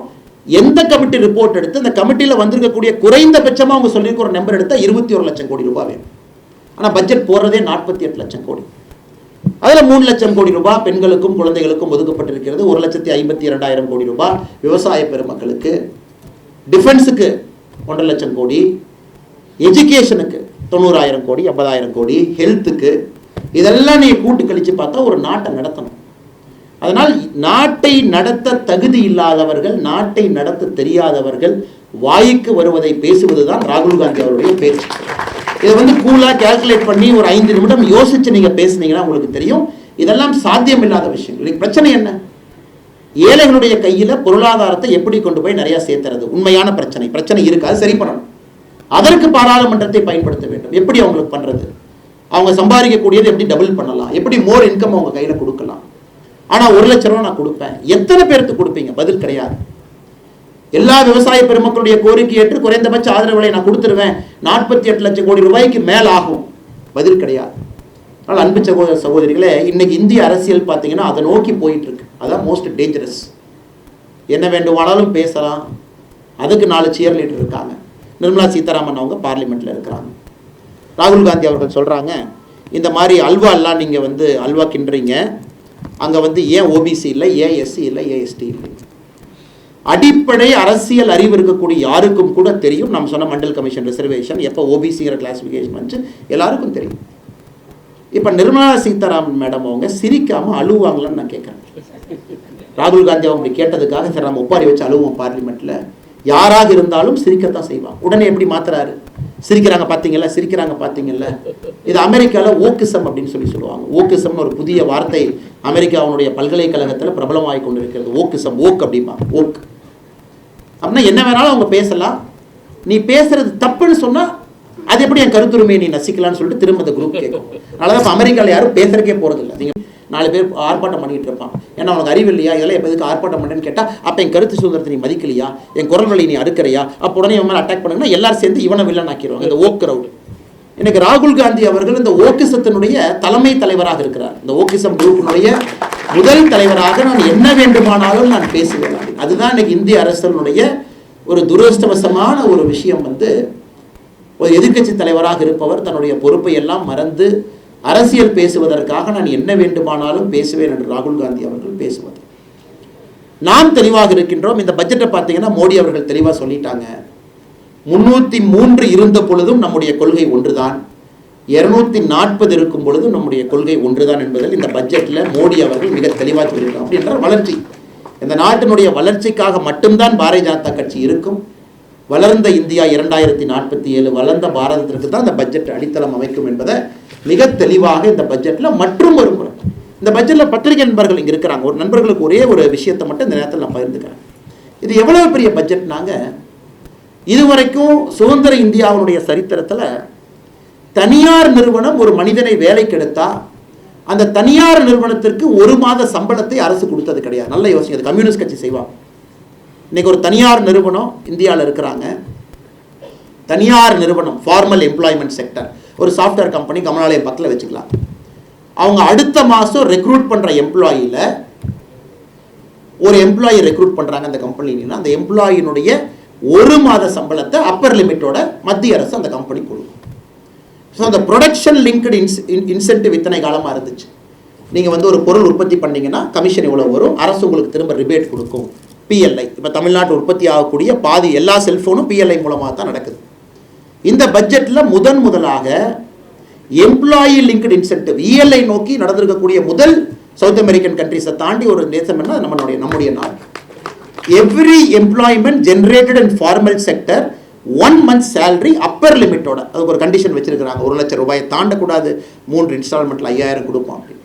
Speaker 1: எந்த கமிட்டி ரிப்போர்ட் எடுத்து அந்த கமிட்டியில் வந்திருக்கக்கூடிய குறைந்தபட்சமாக அவங்க சொல்லியிருக்க ஒரு நம்பர் எடுத்தால் 21 லட்சம் கோடி ரூபாய் வேணும். ஆனால் பட்ஜெட் போடுறதே 48 லட்சம் கோடி. அதில் 3 லட்சம் கோடி ரூபாய் பெண்களுக்கும் குழந்தைகளுக்கும் ஒதுக்கப்பட்டிருக்கிறது. 1,52,000 கோடி ரூபாய் விவசாய பெருமக்களுக்கு, டிஃபென்ஸுக்கு 1.5 லட்சம் கோடி, எஜுகேஷனுக்கு 90,000 கோடி, 50,000 கோடி, ஹெல்த்துக்கு, இதெல்லாம் நீங்கள் கூட்டு கழித்து பார்த்தா ஒரு நாட்டை நடத்தணும். அதனால் நாட்டை நடத்த தகுதி இல்லாதவர்கள், நாட்டை நடத்த தெரியாதவர்கள் வாய்க்கு வருவதை பேசுவது தான் ராகுல் காந்தி அவருடைய பேச்சு. இதை வந்து கூலாக கால்குலேட் பண்ணி ஒரு 5 நிமிடம் யோசிச்சு நீங்கள் பேசுனீங்கன்னா உங்களுக்கு தெரியும் இதெல்லாம் சாத்தியம் இல்லாத விஷயம். பிரச்சனை என்ன? ஏழைகளுடைய கையில் பொருளாதாரத்தை எப்படி கொண்டு போய் நிறையா சேர்த்துறது உண்மையான பிரச்சனை இருக்காது, சரி பண்ணணும். அதற்கு பாராளுமன்றத்தை பயன்படுத்த வேண்டும். எப்படி அவங்களுக்கு பண்ணுறது? அவங்க சம்பாதிக்கக்கூடியது எப்படி டபுள் பண்ணலாம், எப்படி மோர் இன்கம் அவங்க கையில் கொடுக்கலாம். ஆனால் 1 லட்சம் ரூபா நான் கொடுப்பேன், எத்தனை பேருக்கு கொடுப்பீங்க? பதில் கிடையாது. எல்லா விவசாய பெருமக்களுடைய கோரிக்கை ஏற்று குறைந்தபட்ச ஆதரவு விலை நான் கொடுத்துருவேன், 48 லட்சம் கோடி ரூபாய்க்கு மேல் ஆகும், பதில் கிடையாது. அதனால் அன்பு சகோதர சகோதரிகளே, இன்னைக்கு இந்திய அரசியல் பார்த்தீங்கன்னா அதை நோக்கி போயிட்டு இருக்கு. அதான் மோஸ்ட் டேஞ்சரஸ். என்ன வேண்டுமானாலும் பேசலாம், அதுக்கு 4 சியர் லீடர் இருக்காங்க. நிர்மலா சீதாராமன் அவங்க பார்லிமெண்ட்டில் இருக்கிறாங்க. ராகுல் காந்தி அவர்கள் சொல்கிறாங்க, இந்த மாதிரி அல்வா எல்லாம் நீங்கள் வந்து அல்வா கிண்டுறீங்க, அங்கே வந்து ஏன் ஓபிசி இல்லை, ஏன் எஸ்சி இல்லை, ஏன் எஸ்டி இல்லை? அடிப்படை அரசியல் அறிவு இருக்கக்கூடிய யாருக்கும் கூட தெரியும். நம்ம சொன்ன மண்டல் கமிஷன் ரிசர்வேஷன் எப்போ ஓபிசிங்கிற கிளாசிஃபிகேஷன் வந்துச்சு எல்லாருக்கும் தெரியும். இப்போ நிர்மலா சீதாராமன் மேடம் அவங்க சிரிக்காமல் அழுவாங்களான்னு நான் கேட்குறேன். ராகுல் காந்தி அவங்க கேட்டதுக்காக சரி நம்ம ஒப்பாரி வச்சு அழுவோம் பார்லிமெண்ட்டில், யாராக இருந்தாலும் சிரிக்கத்தான் செய்வாங்க. உடனே எப்படி மாத்துறாரு? சிரிக்கிறாங்க பார்த்தீங்கல்ல. இது அமெரிக்காவில் ஓக்கிசம் அப்படின்னு சொல்லுவாங்க. ஓக்கிசம்னு ஒரு புதிய வார்த்தை அமெரிக்காவுடைய பல்கலைக்கழகத்தில் பிரபலமாகி கொண்டு இருக்கிறது. ஓக்கிசம், ஓக் அப்படிம்பாங்க. அப்படின்னா என்ன வேணாலும் அவங்க பேசலாம். நீ பேசுறது தப்புன்னு சொன்னால் அது எப்படி என் கருத்துரிமையை நீ நசிக்கலாம்னு சொல்லிட்டு திரும்ப அந்த குரூப் கேட்கும். அதனால தான் அமெரிக்காவில் யாரும் பேசுறதுக்கே போறது இல்லை. நீங்கள் 4 பேர் ஆர்ப்பாட்டம் பண்ணிட்டு இருப்பான், ஏன்னா அவனுக்கு அறிவு இல்லையா, இதெல்லாம் எப்போ எதுக்கு ஆர்ப்பாட்டம் பண்ணேன்னு கேட்டால், அப்போ என் கருத்து சுதந்திரத்தை நீ மதிக்கலையா, என் குரல் வழி நீ அறுக்கிறையா, அப்போ உடனே இவன் மேலே அட்டாக் பண்ணுங்கன்னா எல்லாரும் சேர்ந்து இவனை வில்லன் ஆக்கிடுவாங்க. இந்த ஓக் கிரவுட். எனக்கு ராகுல் காந்தி அவர்கள் இந்த ஓக்கிசத்தினுடைய தலைமை தலைவராக இருக்கிறார். இந்த ஓக்கிசம் குரூப்பினுடைய முதல் தலைவராக நான் என்ன வேண்டுமானாலும் நான் பேசுவேன். அதுதான் இன்னைக்கு இந்திய அரசினுடைய ஒரு துரதிர்ஷ்டவசமான ஒரு விஷயம். ஒரு எதிர்க்கட்சி தலைவராக இருப்பவர் தன்னுடைய பொறுப்பை எல்லாம் மறந்து அரசியல் பேசுவதற்காக நான் என்ன வேண்டுமானாலும் பேசுவேன் என்று ராகுல் காந்தி அவர்கள் பேசுவது. நாம் தெளிவாக இருக்கின்றோம். இந்த பட்ஜெட்டை பார்த்தீங்கன்னா மோடி அவர்கள் தெளிவாக சொல்லிட்டாங்க. 303 இருந்த பொழுதும் நம்முடைய கொள்கை ஒன்றுதான், 240 இருக்கும் பொழுதும் நம்முடைய கொள்கை ஒன்றுதான் என்பதில் இந்த பட்ஜெட்டில் மோடி அவர்கள் மிக தெளிவாக சொல்லியிருக்காங்க. அப்படி என்றால் வளர்ச்சி, இந்த நாட்டினுடைய வளர்ச்சிக்காக மட்டும்தான் பாரதிய ஜனதா கட்சி இருக்கும். வளர்ந்த இந்தியா 2047 வளர்ந்த பாரதத்திற்கு தான் இந்த பட்ஜெட் அடித்தளம் அமைக்கும் என்பதை மிக தெளிவாக இந்த பட்ஜெட்டில் மற்றும் ஒரு முறை இந்த பட்ஜெட்டில் பத்திரிகை நண்பர்கள் இங்கே இருக்கிறாங்க. ஒரு நண்பர்களுக்கு ஒரே ஒரு விஷயத்தை மட்டும் இந்த நேரத்தில் நான் பகிர்ந்துக்கிறேன். இது எவ்வளவு பெரிய பட்ஜெட்னாங்க, இதுவரைக்கும் சுதந்திர இந்தியாவுடைய சரித்திரத்தில் தனியார் நிறுவனம் ஒரு மனிதனை வேலைக்கு எடுத்தா அந்த தனியார் நிறுவனத்திற்கு 1 மாத சம்பளத்தை அரசு கொடுத்தது கிடையாது. நல்ல யோசனை. அது கம்யூனிஸ்ட் கட்சி செய்வாங்க. இன்னைக்கு ஒரு தனியார் நிறுவனம் இந்தியாவில் இருக்கிறாங்க, தனியார் நிறுவனம், ஃபார்மல் எம்ப்ளாய்மெண்ட் செக்டர், ஒரு சாஃப்ட்வேர் கம்பெனி கமலாலயம் பக்கத்தில் வச்சுக்கலாம். அவங்க அடுத்த மாதம் ரெக்ரூட் பண்ணுற எம்ப்ளாயியில் ஒரு எம்ப்ளாயி ரெக்ரூட் பண்ணுறாங்க அந்த கம்பெனினா அந்த எம்ப்ளாயினுடைய 1 மாத சம்பளத்தை அப்பர் லிமிட்டோட மத்திய அரசு அந்த கம்பெனி கொடுக்கும். ஸோ அந்த ப்ரொடக்ஷன் லிங்க்டு இன்சென்டிவ் இத்தனை காலமாக இருந்துச்சு. நீங்கள் ஒரு பொருள் உற்பத்தி பண்ணீங்கன்னா கமிஷன் இவ்வளோ வரும், அரசு உங்களுக்கு திரும்ப ரிபேட் கொடுக்கும். PLI, இப்போ தமிழ்நாட்டு உற்பத்தி ஆகக்கூடிய பாதி எல்லா செல்ஃபோனும் PLI மூலமாக தான் நடக்குது. இந்த பட்ஜெட்டில் முதலாக எம்ப்ளாயி லிங்க்டு இன்சென்டிவ் ELI நோக்கி நடந்திருக்கக்கூடிய முதல் சவுத் அமெரிக்கன் கண்ட்ரிஸை தாண்டி ஒரு தேசம் என்ன நம்முடைய நாடு. Every employment generated in formal sector 1 month salary upper லிமிட்டோட, அதுக்கு ஒரு கண்டிஷன் வச்சிருக்கிறாங்க. 1 லட்சம் ரூபாயை தாண்டக்கூடாது, 3 இன்ஸ்டால்மெண்ட்டில் 5000 கொடுப்போம் அப்படின்னு.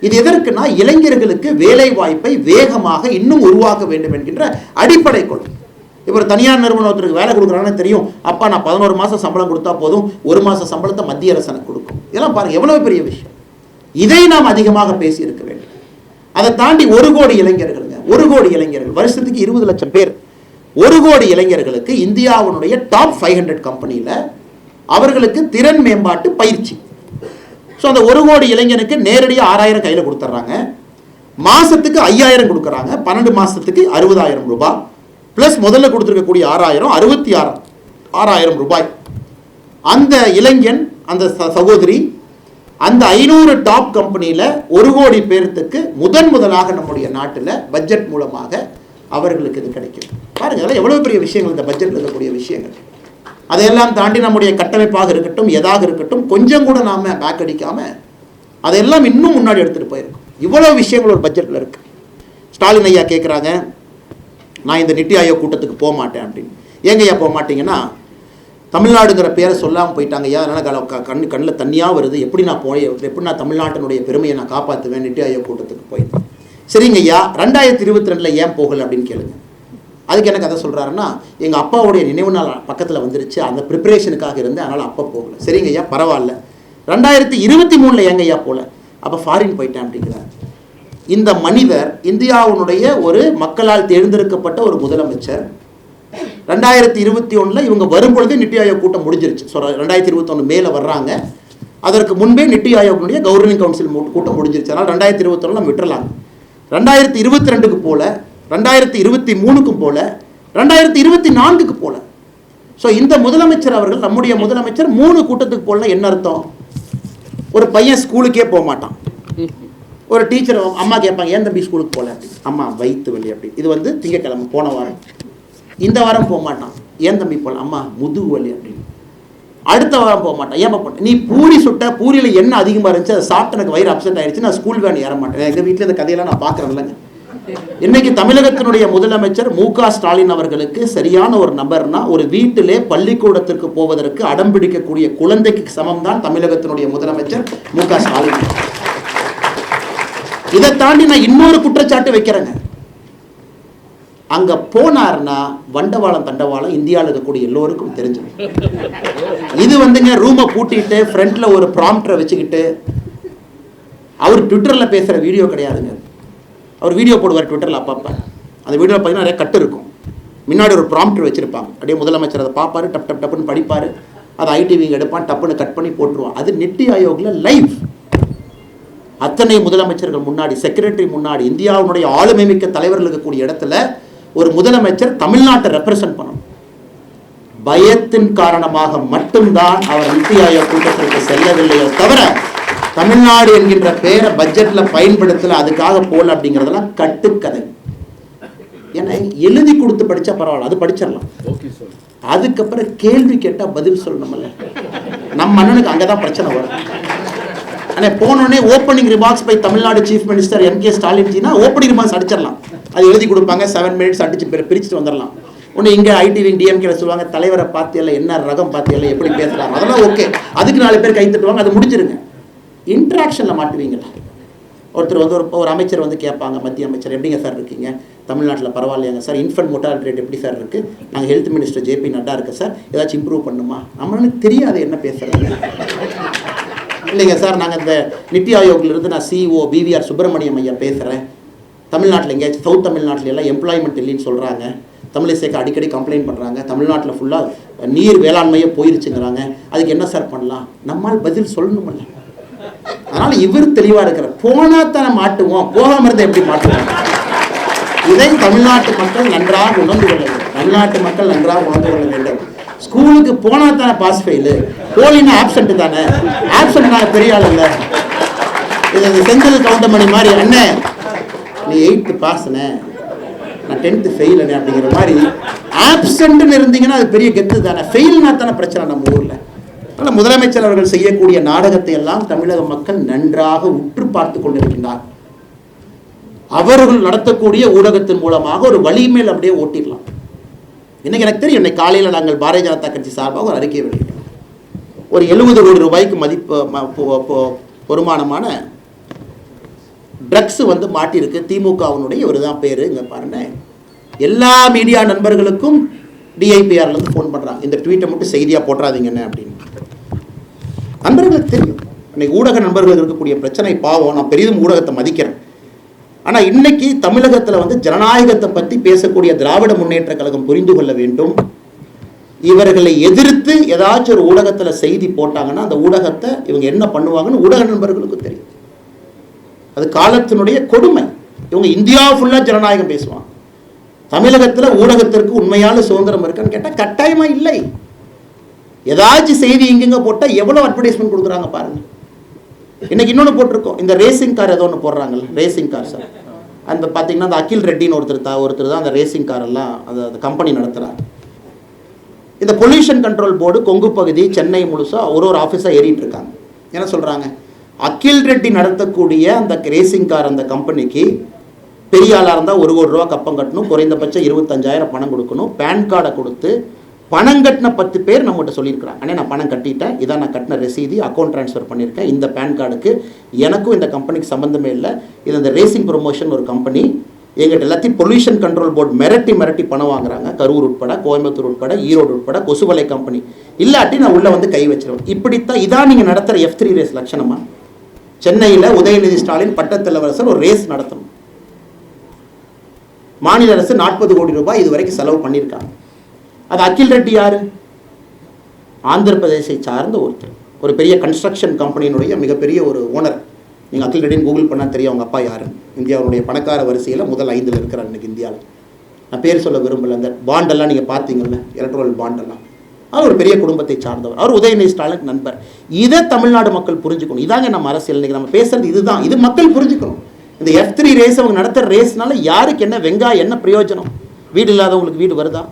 Speaker 1: இது எதற்குனா இளைஞர்களுக்கு வேலை வாய்ப்பை வேகமாக இன்னும் உருவாக்க வேண்டும் என்கின்ற அடிப்படை கொள்கை. இப்போ ஒரு தனியார் நிறுவனத்திற்கு வேலை கொடுக்குறாங்கன்னு தெரியும், அப்பா நான் 11 மாதம் சம்பளம் கொடுத்தா போதும், 1 மாதம் சம்பளத்தை மத்திய அரசு எனக்கு கொடுக்கும். இதெல்லாம் பாருங்கள் எவ்வளவு பெரிய விஷயம். இதை நாம் அதிகமாக பேசி இருக்க வேண்டும். அதை தாண்டி 1 கோடி இளைஞர்களுங்க, 1 கோடி இளைஞர்கள், வருஷத்துக்கு 20 லட்சம் பேர், 1 கோடி இளைஞர்களுக்கு இந்தியாவுடைய டாப் 500 கம்பெனியில் அவர்களுக்கு திறன் மேம்பாட்டு பயிற்சி. ஸோ அந்த 1 கோடி இளைஞனுக்கு நேரடியாக 6000 கையில் கொடுத்துட்றாங்க, மாதத்துக்கு 5000 கொடுக்குறாங்க, 12 மாதத்துக்கு 60000 ரூபாய், ப்ளஸ் முதல்ல கொடுத்துருக்கக்கூடிய 6000 ரூபாய். அந்த இளைஞன், அந்த சகோதரி, அந்த 500 டாப் கம்பெனியில் 1 கோடி பேர்த்துக்கு முதலாக நம்முடைய நாட்டில் பட்ஜெட் மூலமாக அவர்களுக்கு இது கிடைக்கும். பாருங்கள் எவ்வளோ பெரிய விஷயங்கள் இந்த பட்ஜெட்டில் இருக்கக்கூடிய விஷயங்கள். அதையெல்லாம் தாண்டி நம்முடைய கட்டமைப்பாக இருக்கட்டும், எதாக இருக்கட்டும், கொஞ்சம் கூட நாம் பேக் அடிக்காமல் அதையெல்லாம் இன்னும் முன்னாடி எடுத்துகிட்டு போயிருக்கோம். இவ்வளோ விஷயங்கள் ஒரு பட்ஜெட்டில் இருக்குது. ஸ்டாலின் ஐயா கேட்குறாங்க, நான் இந்த நித்தி ஆயோக் கூட்டத்துக்கு போக மாட்டேன் அப்படின்னு. ஏங்க ஐயா போக மாட்டீங்கன்னா, தமிழ்நாடுங்கிற பேரை சொல்லாமல் போயிட்டாங்க ஐயா, அதனால் கண்ணில் தண்ணியாக வருது, எப்படி நான் தமிழ்நாட்டினுடைய பெருமையை நான் காப்பாற்றுவேன், நித்தி ஆயோக் கூட்டத்துக்கு போயிட்டேன். சரிங்க ஐயா, 2022 ஏன் போகலை அப்படின்னு கேளுங்க. அதுக்கு எனக்கு அதை சொல்கிறாருன்னா, எங்கள் அப்பாவுடைய நினைவு நாள் பக்கத்தில் வந்துருச்சு, அந்த ப்ரிப்பரேஷனுக்காக இருந்து, அதனால் அப்பா போகலை. சரிங்க ஐயா பரவாயில்ல, 2023 ஏங்க ஐயா போகல, அப்போ ஃபாரின் போயிட்டேன் அப்படிங்கிறார். இந்த மனிதர் இந்தியாவுடைய ஒரு மக்களால் தேர்ந்தெடுக்கப்பட்ட ஒரு முதலமைச்சர். 2021 இவங்க வரும்பொழுது நித்தி ஆயோக் கூட்டம் முடிஞ்சிருச்சு. 2021 மேலே வர்றாங்க, அதற்கு முன்பே நித்தி ஆயோக்னுடைய கவர்னிங் கவுன்சில் கூட்டம் முடிஞ்சிருச்சு. அதனால் 2021 நம்ம விட்டுறலாங்க. 2022க்கு போல, 2023க்கும் போல, 2024க்கு போல. ஸோ இந்த முதலமைச்சர் அவர்கள், நம்முடைய முதலமைச்சர் 3 கூட்டத்துக்கு போல என்ன அர்த்தம்? ஒரு பையன் ஸ்கூலுக்கே போக மாட்டான், ஒரு டீச்சர் அம்மா கேட்பாங்க, ஏன் தம்பி ஸ்கூலுக்கு போகல அப்படி, அம்மா வயிற்று வலி அப்படி. இது திங்கக்கிழமை போன வாரம். இந்த வாரம் போக மாட்டான், ஏன் தம்பி போகல, அம்மா முதுகு வலி அப்படின்னு. அடுத்த வாரம் போக மாட்டான், ஏன் போட்டேன், நீ பூரி சுட்ட, பூரியில் எண்ணெய் அதிகமாக இருந்துச்சு, அதை சாப்பிட்டு எனக்கு வயிறு அப்செட் ஆயிடுச்சு, நான் ஸ்கூல் வேன் ஏற மாட்டேன். எங்கள் வீட்டில் இந்த கதையெல்லாம் நான் பார்க்குறேன் இல்லைங்க. இன்னைக்கு தமிழகத்தினுடைய முதலமைச்சர் மு.க. ஸ்டாலின் அவர்களுக்கு சரியான ஒரு நபர்னா, ஒரு வீட்டிலே பள்ளிக்கூடத்திற்கு போவதற்கு அடம்பிடிக்கக்கூடிய குழந்தைக்கு சமம் தான் தமிழகத்தினுடைய முதலமைச்சர் மு.க. ஸ்டாலின். இதை தாண்டி நான் இன்னொரு குற்றச்சாட்டு வைக்கிறேங்க. அங்கே போனார்னா வண்டவாளம் தண்டவாளம் இந்தியாவில் இருக்கக்கூடிய எல்லோருக்கும் தெரிஞ்சிடும். இது வந்துங்க ரூமை பூட்டிட்டு ஃப்ரண்ட்ல ஒரு ப்ராம்ப்டரை வச்சுக்கிட்டு அவர் ட்விட்டரில் பேசுகிற வீடியோ கிடையாதுங்க. அவர் வீடியோ போடுவார் ட்விட்டரில் அப்பப்போ. அந்த வீடியோவில் பார்த்தீங்கன்னா நிறைய கட்டு இருக்கும். முன்னாடி ஒரு ப்ராம்ப்டர் வச்சுருப்பாங்க. அப்படியே முதலமைச்சர் அதை பார்ப்பார், டப் டப் டப்புன்னு படிப்பார். அதை ஐடிவிங்க எடுப்பான், டப்புன்னு கட் பண்ணி போட்டுருவான். அது நித்தி ஆயோக்கில் லைவ். அத்தனை முதலமைச்சர்கள் முன்னாடி, செக்ரட்டரி முன்னாடி, இந்தியாவுடைய ஆளுமை மிக்க தலைவர்கள் இருக்கக்கூடிய இடத்துல ஒரு முதலமைச்சர் தமிழ்நாட்டை ரெப்ரசன்ட் பண்ணணும். பயத்தின் காரணமாக மட்டும்தான் அவர் நித்தி ஆயோக் கூட்டத்திற்கு செல்லவில்லையோ தவிர தமிழ்நாடு என்கின்ற பேரை பட்ஜெட்ல பயன்படுத்தல, அதுக்காக போல அப்படிங்கிறதெல்லாம் கட்டுக்கதை. ஏன்னா எழுதி கொடுத்து படிச்சா பரவாயில்ல, அது படிச்சிடலாம். அதுக்கப்புறம் கேள்வி கேட்டா பதில் சொல்லணும்ல. நம்ம அண்ணனுக்கு அங்கதான் பிரச்சனை வரும். ஆனால் போனோடனே opening remarks by Tamil Nadu chief minister M K. ஸ்டாலின்ஜினா ஓப்பனிங் ரிமார்க்ஸ் அடிச்சிடலாம். அது எழுதி கொடுப்பாங்க, 7 minutes அடிச்சு பிரிச்சுட்டு வந்துடலாம். ஒன்று இங்கே ஐடிவி டிஎம்கேல சொல்லுவாங்க, தலைவரை பார்த்தியல்ல, என்ன ரகம் பார்த்தியல்ல, எப்படி பேசுகிறாங்க, அதெல்லாம் ஓகே. அதுக்கு 4 பேர் கை தட்டுவாங்க, அது முடிஞ்சிருங்க. இன்ட்ராக்ஷனில் மாட்டுவீங்களா? ஒருத்தர் வந்து ஒரு அமைச்சர் வந்து கேட்பாங்க, மத்திய அமைச்சர், எப்படிங்க சார் இருக்கீங்க, தமிழ்நாட்டில் பரவாயில்லையாங்க சார், இன்ஃபன்ட் மோர்டாலிட்டி ரேட் எப்படி சார் இருக்குது, நாங்கள் ஹெல்த் மினிஸ்டர் ஜே.பி. நட்டா இருக்கு சார், ஏதாச்சும் இம்ப்ரூவ் பண்ணுமா? நம்மளுக்கு தெரியாது என்ன பேசுகிறாங்க. இல்லைங்க சார், நாங்கள் இந்த நித்தி ஆயோக்லேருந்து நான் சிஇஓ பிவிஆர் சுப்பிரமணியம் ஐயா பேசுகிறேன். தமிழ்நாட்டில் எங்கேயாச்சும் சவுத் தமிழ்நாட்டில் எல்லாம் எம்ப்ளாய்மெண்ட் இல்லைன்னு சொல்கிறாங்க, தமிழிசைக்கு அடிக்கடி கம்ப்ளைண்ட் பண்ணுறாங்க, தமிழ்நாட்டில் ஃபுல்லாக நீர் வேளாண்மையே போயிருச்சுங்கிறாங்க, அதுக்கு என்ன சார் பண்ணலாம்? நம்மால் பதில் சொல்லணுமில்ல. அதனால் இவர் தெளிவாக இருக்கிற, போனால் தானே மாட்டுவோம், போகாமல் இருந்தால் எப்படி மாட்டுவோம்? இதை தமிழ்நாட்டு மக்கள் நன்றாக உணர்ந்து கொள்ள வேண்டும். தமிழ்நாட்டு மக்கள் நன்றாக உணர்ந்து கொள்ள வேண்டும். ஸ்கூலுக்கு போனால் தானே பாஸ் ஃபெயிலு, போலினா ஆப்சண்ட்டு தானே, ஆப்சண்ட் நாங்கள் பெரிய ஆள் இல்லை. இது செந்தில் கவுண்டமணி மாதிரி, அண்ணே நீ 8th பாஸ்ண்ணே, நான் 10th ஃபெயிலுண்ணே அப்படிங்கிற மாதிரி ஆப்சண்ட்னு இருந்தீங்கன்னா அது பெரிய கெத்து தானே. ஃபெயில்னா தானே பிரச்சனை நம்ம ஊரில். அதனால் முதலமைச்சர் அவர்கள் செய்யக்கூடிய நாடகத்தை எல்லாம் தமிழக மக்கள் நன்றாக உற்று பார்த்து கொண்டிருக்கின்றார். அவர்கள் நடத்தக்கூடிய ஊடகத்தின் மூலமாக ஒரு வலிமேல் அப்படியே ஓட்டிடலாம். இன்னைக்கு எனக்கு தெரியும், இன்னைக்கு காலையில் நாங்கள் பாரதிய ஜனதா கட்சி சார்பாக ஒரு அறிக்கையை வெளியிட்டோம். ஒரு 70 கோடி ரூபாய்க்கு மதிப்பு பொறுமானமான ட்ரக்ஸ் வந்து மாட்டியிருக்கு. திமுகவினுடைய ஒரு தான் பேர். இங்கே பாருங்க, எல்லா மீடியா நண்பர்களுக்கும் டிஐபிஆர்லேருந்து ஃபோன் பண்ணுறாங்க, இந்த ட்வீட்டை மட்டும் செய்தியாக போட்டுறாதீங்கன்னு அப்படின்னு. நண்பர்களுக்கு தெரியும், இன்னைக்கு ஊடக நண்பர்களுக்கு இருக்கக்கூடிய பிரச்சனை பாவம். நான் பெரிதும் ஊடகத்தை மதிக்கிறேன். ஆனால் இன்னைக்கு தமிழகத்தில் வந்து ஜனநாயகத்தை பற்றி பேசக்கூடிய திராவிட முன்னேற்ற கழகம் புரிந்து கொள்ள வேண்டும். இவர்களை எதிர்த்து ஏதாச்சும் ஒரு ஊடகத்தில் செய்தி போட்டாங்கன்னா அந்த ஊடகத்தை இவங்க என்ன பண்ணுவாங்கன்னு ஊடக நண்பர்களுக்கு தெரியும். அது காலத்தினுடைய கொடுமை. இவங்க இந்தியா ஃபுல்லாக ஜனநாயகம் பேசுவாங்க. தமிழகத்தில் ஊடகத்திற்கு உண்மையான சுதந்திரம் இருக்குன்னு கேட்டால் கட்டாயமாக இல்லை. ஏதாச்சும் செய்தி இங்கெங்க போட்டால் எவ்வளோ அட்வர்டைஸ்மெண்ட் கொடுக்குறாங்க பாருங்க. இன்னைக்கு இன்னொன்று போட்டிருக்கோம், இந்த ரேசிங் கார் ஏதோ ஒன்று போடுறாங்கல்ல, ரேசிங் கார் சார். அந்த பார்த்தீங்கன்னா அந்த அகில் ரெட்டின்னு ஒருத்தர் தான் அந்த ரேசிங் கார் எல்லாம் அந்த கம்பெனி நடத்துகிறார். இந்த பொல்யூஷன் கண்ட்ரோல் போர்டு கொங்கு பகுதி, சென்னை முழுசாக ஒரு ஆஃபீஸாக ஏறிட்டு இருக்காங்க. என்ன சொல்கிறாங்க, அகில் ரெட்டி நடத்தக்கூடிய அந்த ரேசிங் கார் அந்த கம்பெனிக்கு பெரிய ஆளாக இருந்தால் 1 கோடி ரூபா கப்பம் கட்டணும், குறைந்தபட்சம் 25,000 பணம் கொடுக்கணும். பேன் கார்டை கொடுத்து பணம் கட்டின 10 பேர் நம்மகிட்ட சொல்லியிருக்கிறாங்க, அண்ணே நான் பணம் கட்டிட்டேன், இதான் நான் கட்டின ரசீதி, அக்கௌண்ட் ட்ரான்ஸ்ஃபர் பண்ணியிருக்கேன், இந்த பேன் கார்டுக்கு எனக்கும் இந்த கம்பெனிக்கு சம்மந்தமே இல்லை, இது இந்த ரேசிங் ப்ரொமோஷன் ஒரு கம்பெனி, எங்கிட்ட எல்லாத்தையும் பொல்யூஷன் கண்ட்ரோல் போர்டு மிரட்டி பணம் வாங்குறாங்க, கரூர் உட்பட, கோயம்புத்தூர் உட்பட, ஈரோடு உட்பட, கொசுவலை கம்பெனி, இல்லாட்டி நான் உள்ளே வந்து கை வச்சிருவேன். இப்படித்தான் இதான் நீங்கள் நடத்துகிற F3 ரேஸ் லட்சணமா? சென்னையில் உதயநிதி ஸ்டாலின் பட்டத்தலைவரசர் ஒரு ரேஸ் நடத்தணும். மாநில அரசு 40 கோடி ரூபாய் இதுவரைக்கும் செலவு பண்ணியிருக்காங்க. அது அகில் ரெட்டி யாரு? ஆந்திர பிரதேசை சார்ந்த ஒருத்தர், ஒரு பெரிய கன்ஸ்ட்ரக்ஷன் கம்பெனியினுடைய மிகப்பெரிய ஒரு ஓனர். நீங்கள் அகில் ரெட்டின்னு கூகுள் பண்ணால் தெரியும் அவங்க அப்பா யாரு. இந்தியாவுடைய பணக்கார வரிசையில் முதல் 5ல் இருக்கிறார் இன்னைக்கு இந்தியாவில். நான் பேர் சொல்ல விரும்பல. அந்த பாண்டெல்லாம் நீங்கள் பார்த்தீங்கல்ல, எலக்ட்ரல் பாண்டெல்லாம், அவர் ஒரு பெரிய குடும்பத்தை சார்ந்தவர். அவர் உதயநிதி ஸ்டாலின் நண்பர். இதை தமிழ்நாடு மக்கள் புரிஞ்சுக்கணும். இதாங்க நம்ம அரசியல். இன்னைக்கு நம்ம பேசுறது இதுதான். இது மக்கள் புரிஞ்சுக்கணும். இந்த F3 ரேஸ் அவங்க நடத்துகிற ரேஸ்னால யாருக்கு என்ன வெங்காயம், என்ன பிரயோஜனம்? வீடு இல்லாதவங்களுக்கு வீடு வருதா?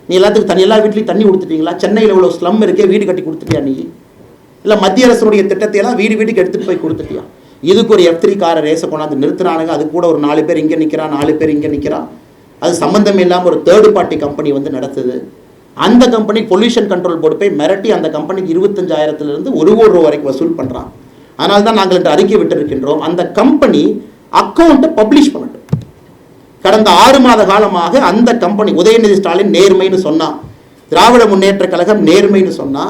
Speaker 1: நீ எல்லாத்துக்கும் எல்லா வீட்லையும் தண்ணி கொடுத்துட்டீங்களா? சென்னையில் இவ்வளோ ஸ்லம் இருக்கே, வீடு கட்டி கொடுத்துட்டியா நீ? இல்லை மத்திய அரசுடைய திட்டத்தையெல்லாம் வீட்டுக்கு எடுத்துகிட்டு போய் கொடுத்துட்டியா? இதுக்கு ஒரு F3 காரை ரேஸை கொண்டாந்து நிறுத்துறானுங்க. அது கூட ஒரு 4 பேர் இங்கே நிற்கிறான், 4 பேர் இங்கே நிற்கிறான். அது சம்மந்தம் இல்லாமல் ஒரு தேர்டு பார்ட்டி கம்பெனி வந்து நடத்துது. அந்த கம்பெனி பொல்யூஷன் கண்ட்ரோல் போர்டு போய் மிரட்டி அந்த கம்பெனிக்கு 25,000 1 கோடி ரூபா வரைக்கும் வசூல் பண்ணுறான். அதனால தான் நாங்கள் அறிக்கை விட்டிருக்கின்றோம், அந்த கம்பெனி அக்கௌண்ட்டை பப்ளிஷ் பண்ணட்டும். கடந்த 6 மாத காலமாக அந்த கம்பெனி உதயநிதி ஸ்டாலின் நேர்மைன்னு சொன்னா, திராவிட முன்னேற்ற கழகம் நேர்மைன்னு சொன்னா,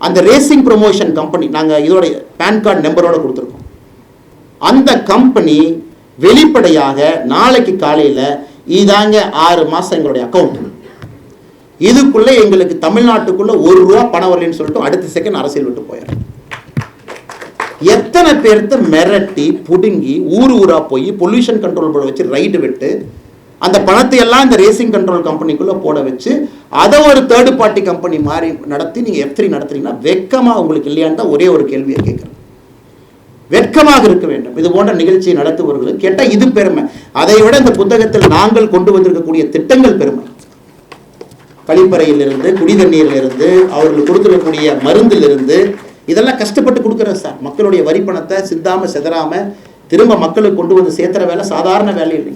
Speaker 1: அந்த ரேசிங் ப்ரொமோஷன் கம்பெனி நாங்கள் இதோட பேன் கார்டு நம்பரோட கொடுத்துருக்கோம். அந்த கம்பெனி வெளிப்படையாக நாளைக்கு காலையில் இதாங்க 6 மாதம் எங்களுடைய அக்கௌண்ட், இதுக்குள்ள எங்களுக்கு தமிழ்நாட்டுக்குள்ள ₹1 பணம் வரலன்னு சொல்லிட்டு அடுத்த செகண்ட் அரசியல் விட்டு போயிடும். எத்தனை பேர்த்த மிரட்டி புடுங்கி ஊரா போய் பொல்யூஷன் கண்ட்ரோல் போர்டு வச்சு ரைடு விட்டு அந்த பணத்தை எல்லாம் இந்த ரேசிங் கண்ட்ரோல் கம்பெனிக்குள்ள போட வச்சு அதை ஒரு தேர்ட் பார்ட்டி கம்பெனி மாதிரி நடத்தி நீங்க F3 நடத்துறீங்கன்னா வெட்கமா உங்களுக்கு இல்லையான்னு தான் ஒரே ஒரு கேள்வியை கேட்கிறேன். வெட்கமாக இருக்க வேண்டும். இது போன்ற நிகழ்ச்சியை நடத்துபவர்களுக்கு கேட்டால் இது பெருமை. அதை விட இந்த புத்தகத்தில் நாங்கள் கொண்டு வந்திருக்கக்கூடிய திட்டங்கள் பெருமை. கழிப்பறையிலிருந்து, குடி தண்ணீரிலிருந்து, அவர்களுக்கு கொடுத்துருக்கக்கூடிய மருந்திலிருந்து, இதெல்லாம் கஷ்டப்பட்டு கொடுக்குறேன் சார். மக்களுடைய வரி பணத்தை சிந்தாம செதறாம திரும்ப மக்களுக்கு கொண்டு வந்து சேர்த்துற வேலை சாதாரண வேலை இல்லை.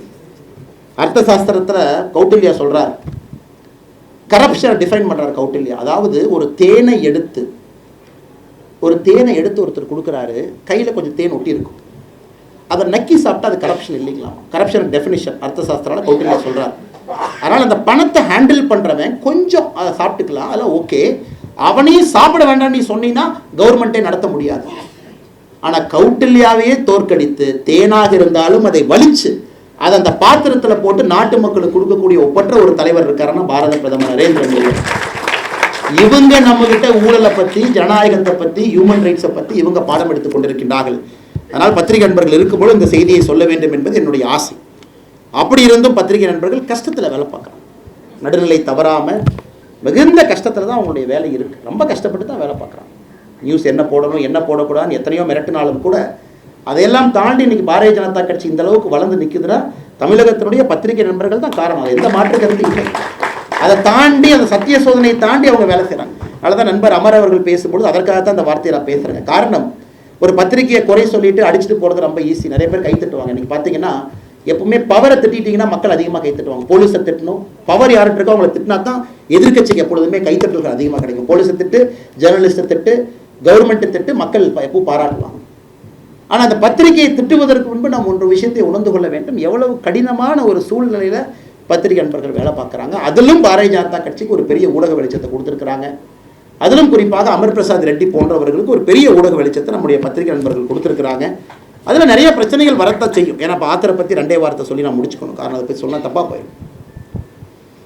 Speaker 1: அர்த்த சாஸ்திரத்தில் கௌட்டில்யா சொல்றார், கரப்ஷனை டிஃபைன் பண்றார் கௌட்டில்யா. அதாவது ஒரு தேனை எடுத்து ஒருத்தர் கொடுக்குறாரு, கையில் கொஞ்சம் தேன் ஒட்டி இருக்கும், அதை நக்கி சாப்பிட்டா அது கரப்ஷன் இல்லைங்களா? கரப்ஷன் டெஃபினிஷன் அர்த்த சாஸ்திரால கௌட்டில்யா சொல்றார். அதனால் அந்த பணத்தை ஹேண்டில் பண்ணுறவன் கொஞ்சம் அதை சாப்பிட்டுக்கலாம், அதெல்லாம் ஓகே. அவனையும் சாப்பிட வேண்டாம் நீ சொன்னீங்கன்னா கவர்மெண்ட்டே நடத்த முடியாது. ஆனால் கௌட்டில்யாவையே தோற்கடித்து தேனாக இருந்தாலும் அதை வலிச்சு அதை அந்த பாத்திரத்தில் போட்டு நாட்டு மக்களுக்கு கொடுக்கக்கூடிய ஒப்பற்ற ஒரு தலைவர் இருக்காருன்னா பாரத பிரதமர் நரேந்திர மோடி. இவங்க நம்ம கிட்ட ஊழலை பற்றி, ஜனநாயகத்தை பற்றி, ஹியூமன் ரைட்ஸை பற்றி இவங்க பாடம் எடுத்துக் கொண்டிருக்கின்றார்கள். அதனால் பத்திரிகை நண்பர்கள் இருக்கும்போது இந்த செய்தியை சொல்ல வேண்டும் என்பது என்னுடைய ஆசை. அப்படி இருந்தும் பத்திரிகை நண்பர்கள் கஷ்டத்தில் வேலை பார்க்குறாங்க. நடுநிலை தவறாமல் மிகுந்த கஷ்டத்தில் தான் அவங்களுடைய வேலை இருக்குது. ரொம்ப கஷ்டப்பட்டு தான் வேலை பார்க்குறாங்க. நியூஸ் என்ன போடணும் என்ன போடக்கூடாதுன்னு எத்தனையோ மிரட்டினாலும் கூட அதையெல்லாம் தாண்டி இன்னைக்கு பாரதிய ஜனதா கட்சி இந்த அளவுக்கு வளர்ந்து நிற்குதுன்னா தமிழகத்தினுடைய பத்திரிகை நண்பர்கள் தான் காரணம். அது எந்த மாற்று கருத்து இல்லை. அதை தாண்டி அந்த சத்திய சோதனையை தாண்டி அவங்க வேலை செய்கிறாங்க. அதனால தான் நண்பர் அமர் அவர்கள் பேசும்பொழுது அதற்காகத்தான் அந்த வார்த்தையை நான் பேசுகிறேங்க. காரணம், ஒரு பத்திரிகையை குறை சொல்லிட்டு அடிச்சுட்டு போகிறது ரொம்ப ஈஸி. நிறைய பேர் கை தட்டுவாங்க. இன்னைக்கு பார்த்தீங்கன்னா எப்பவுமே பவரை திட்டிட்டீங்கன்னா மக்கள் அதிகமாக கை தட்டுவாங்க. போலீஸை திட்டணும், பவர் யார்கிட்ட இருக்கோ அவங்களை திட்டினா தான் எதிர்கட்சிக்கு எப்பொழுதுமே கைத்தட்டல்கள் அதிகமாக கிடைக்கும். போலீஸை திட்டு, ஜேர்னலிஸ்ட்டை திட்டு, கவர்மெண்ட்டை திட்டு மக்கள் எப்போ பாராட்டுவாங்க. ஆனால் அந்த பத்திரிகையை திட்டுவதற்கு முன்பு நாம் ஒரு விஷயத்தை உணர்ந்து கொள்ள வேண்டும். எவ்வளவு கடினமான ஒரு சூழ்நிலையில் பத்திரிகை நண்பர்கள் வேலை பார்க்குறாங்க. அதிலும் பாரதிய ஜனதா கட்சிக்கு ஒரு பெரிய ஊடக வெளிச்சத்தை கொடுத்துருக்குறாங்க. அதிலும் குறிப்பாக அமர் பிரசாத் ரெட்டி போன்றவர்களுக்கு ஒரு பெரிய ஊடக வெளிச்சத்தை நம்முடைய பத்திரிகை நண்பர்கள் கொடுத்துருக்குறாங்க. அதில் நிறைய பிரச்சனைகள் வரத்தான் செய்யும். ஏன்னா இப்போ ஆத்தரை பற்றி 2 வார்த்தை சொல்லி நான் முடிச்சுக்கணும். காரணம் அதை பற்றி சொன்னால் தப்பாக போயிடும்.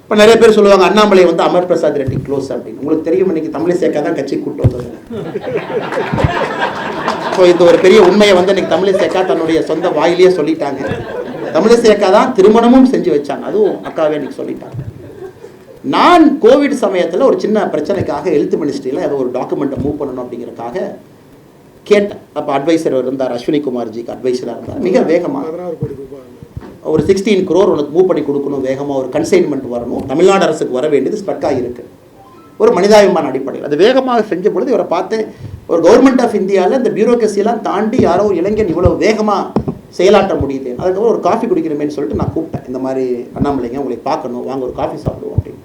Speaker 1: இப்போ நிறைய பேர் சொல்லுவாங்க அண்ணாமலை வந்து அமர் பிரசாத் ரெட்டி க்ளோஸ் அப்படின்னு. உங்களுக்கு தெரியும், இன்னைக்கு தமிழிசேக்கா தான் கட்சி கூட்டு வந்தது. ஸோ இந்த ஒரு பெரிய உண்மையை வந்து இன்னைக்கு தமிழிசேக்கா தன்னுடைய சொந்த வாயிலேயே சொல்லிட்டாங்க. தமிழிசேக்கா தான் திருமணமும் செஞ்சு வச்சாங்க, அதுவும் அக்காவே இன்னைக்கு சொல்லிட்டாங்க. நான் கோவிட் சமயத்தில் ஒரு சின்ன பிரச்சனைக்காக ஹெல்த் மினிஸ்ட்ரியில் ஏதோ ஒரு டாக்குமெண்ட்டை மூவ் பண்ணணும் அப்படிங்கிறதுக்காக கேட்டேன். அப்போ அட்வைசர் இருந்தார், அஸ்வினி குமார்ஜிக்கு அட்வைசராக இருந்தார். மிக வேகமாக ஒரு 16 crore உனக்கு மூவ் பண்ணி கொடுக்கணும், வேகமாக ஒரு கன்சைன்மெண்ட் வரணும், தமிழ்நாடு அரசுக்கு வர வேண்டியது ஸ்ட்ரக்காக இருக்குது ஒரு மனிதாபிமான அடிப்படையில். அது வேகமாக செஞ்ச பொழுது இவரை பார்த்து ஒரு கவர்மெண்ட் ஆஃப் இந்தியாவில் இந்த பியூரோக்ரஸியெல்லாம் தாண்டி யாரோ ஒரு இளைஞன் இவ்வளோ வேகமாக செயலாற்ற முடியுது. அதுக்கப்புறம் ஒரு காஃபி குடிக்கிறமேன்னு சொல்லிட்டு நான் கூப்பிட்டேன். இந்த மாதிரி அண்ணாமலைங்க உங்களை பார்க்கணும், வாங்க ஒரு காஃபி சாப்பிடுவோம் அப்படின்னு.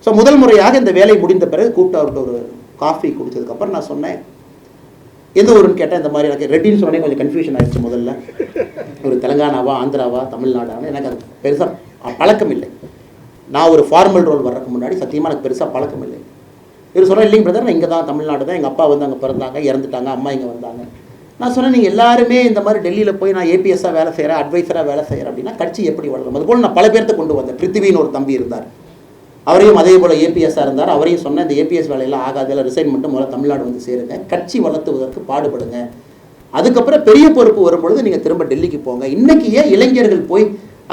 Speaker 1: ஸோ முதல் முறையாக இந்த வேலை முடிந்த பிறகு கூப்பிட்டு அவர்கிட்ட ஒரு காஃபி குடித்ததுக்கப்புறம் நான் சொன்னேன், எந்த ஊருன்னு கேட்டால் இந்த மாதிரி எனக்கு ரெட்டின்னு சொன்னே கொஞ்சம் கன்ஃபியூஷன் ஆகிடுச்சு. முதல்ல ஒரு தெலுங்கானாவா, ஆந்திராவா, தமிழ்நாடான்னு எனக்கு அது பெருசாக பழக்கம் இல்லை. நான் ஒரு ஃபார்மல் ரோல் வர்றதுக்கு முன்னாடி சத்தியமாக எனக்கு பெருசாக பழக்கம் இல்லை. இவர் சொன்னால் இல்லைங்க பிரதர், நான் இங்கே தான் தமிழ்நாடு தான், எங்கள் அப்பா வந்து அங்கே பிறந்தாங்க, இறந்துட்டாங்க, அம்மா இங்கே வந்தாங்க. நான் சொன்னேன், நீங்கள் எல்லாருமே இந்த மாதிரி டெல்லியில் போய் நான் ஏபிஎஸ்ஸாக வேலை செய்கிறேன், அட்வைசராக வேலை செய்கிறேன் அப்படின்னா கட்சி எப்படி வளரும்? அதுபோல் நான் பல பேர்த்த கொண்டு வந்தேன். பிருத்திவின்னு ஒரு தம்பி இருந்தார், அவரையும் அதே போல் ஏபிஎஸ்ஸாக இருந்தார். அவரையும் சொன்னேன், இந்த ஏபிஎஸ் வேலையெல்லாம் ஆகாதெல்லாம் ரிசைன் பண்ணிட்டு முதல்ல தமிழ்நாடு வந்து சேருங்க, கட்சி வளர்த்துவதற்கு பாடுபடுங்க, அதுக்கப்புறம் பெரிய பொறுப்பு வரும்பொழுது நீங்கள் திரும்ப டெல்லிக்கு போங்க. இன்றைக்கி ஏன் இளைஞர்கள் போய்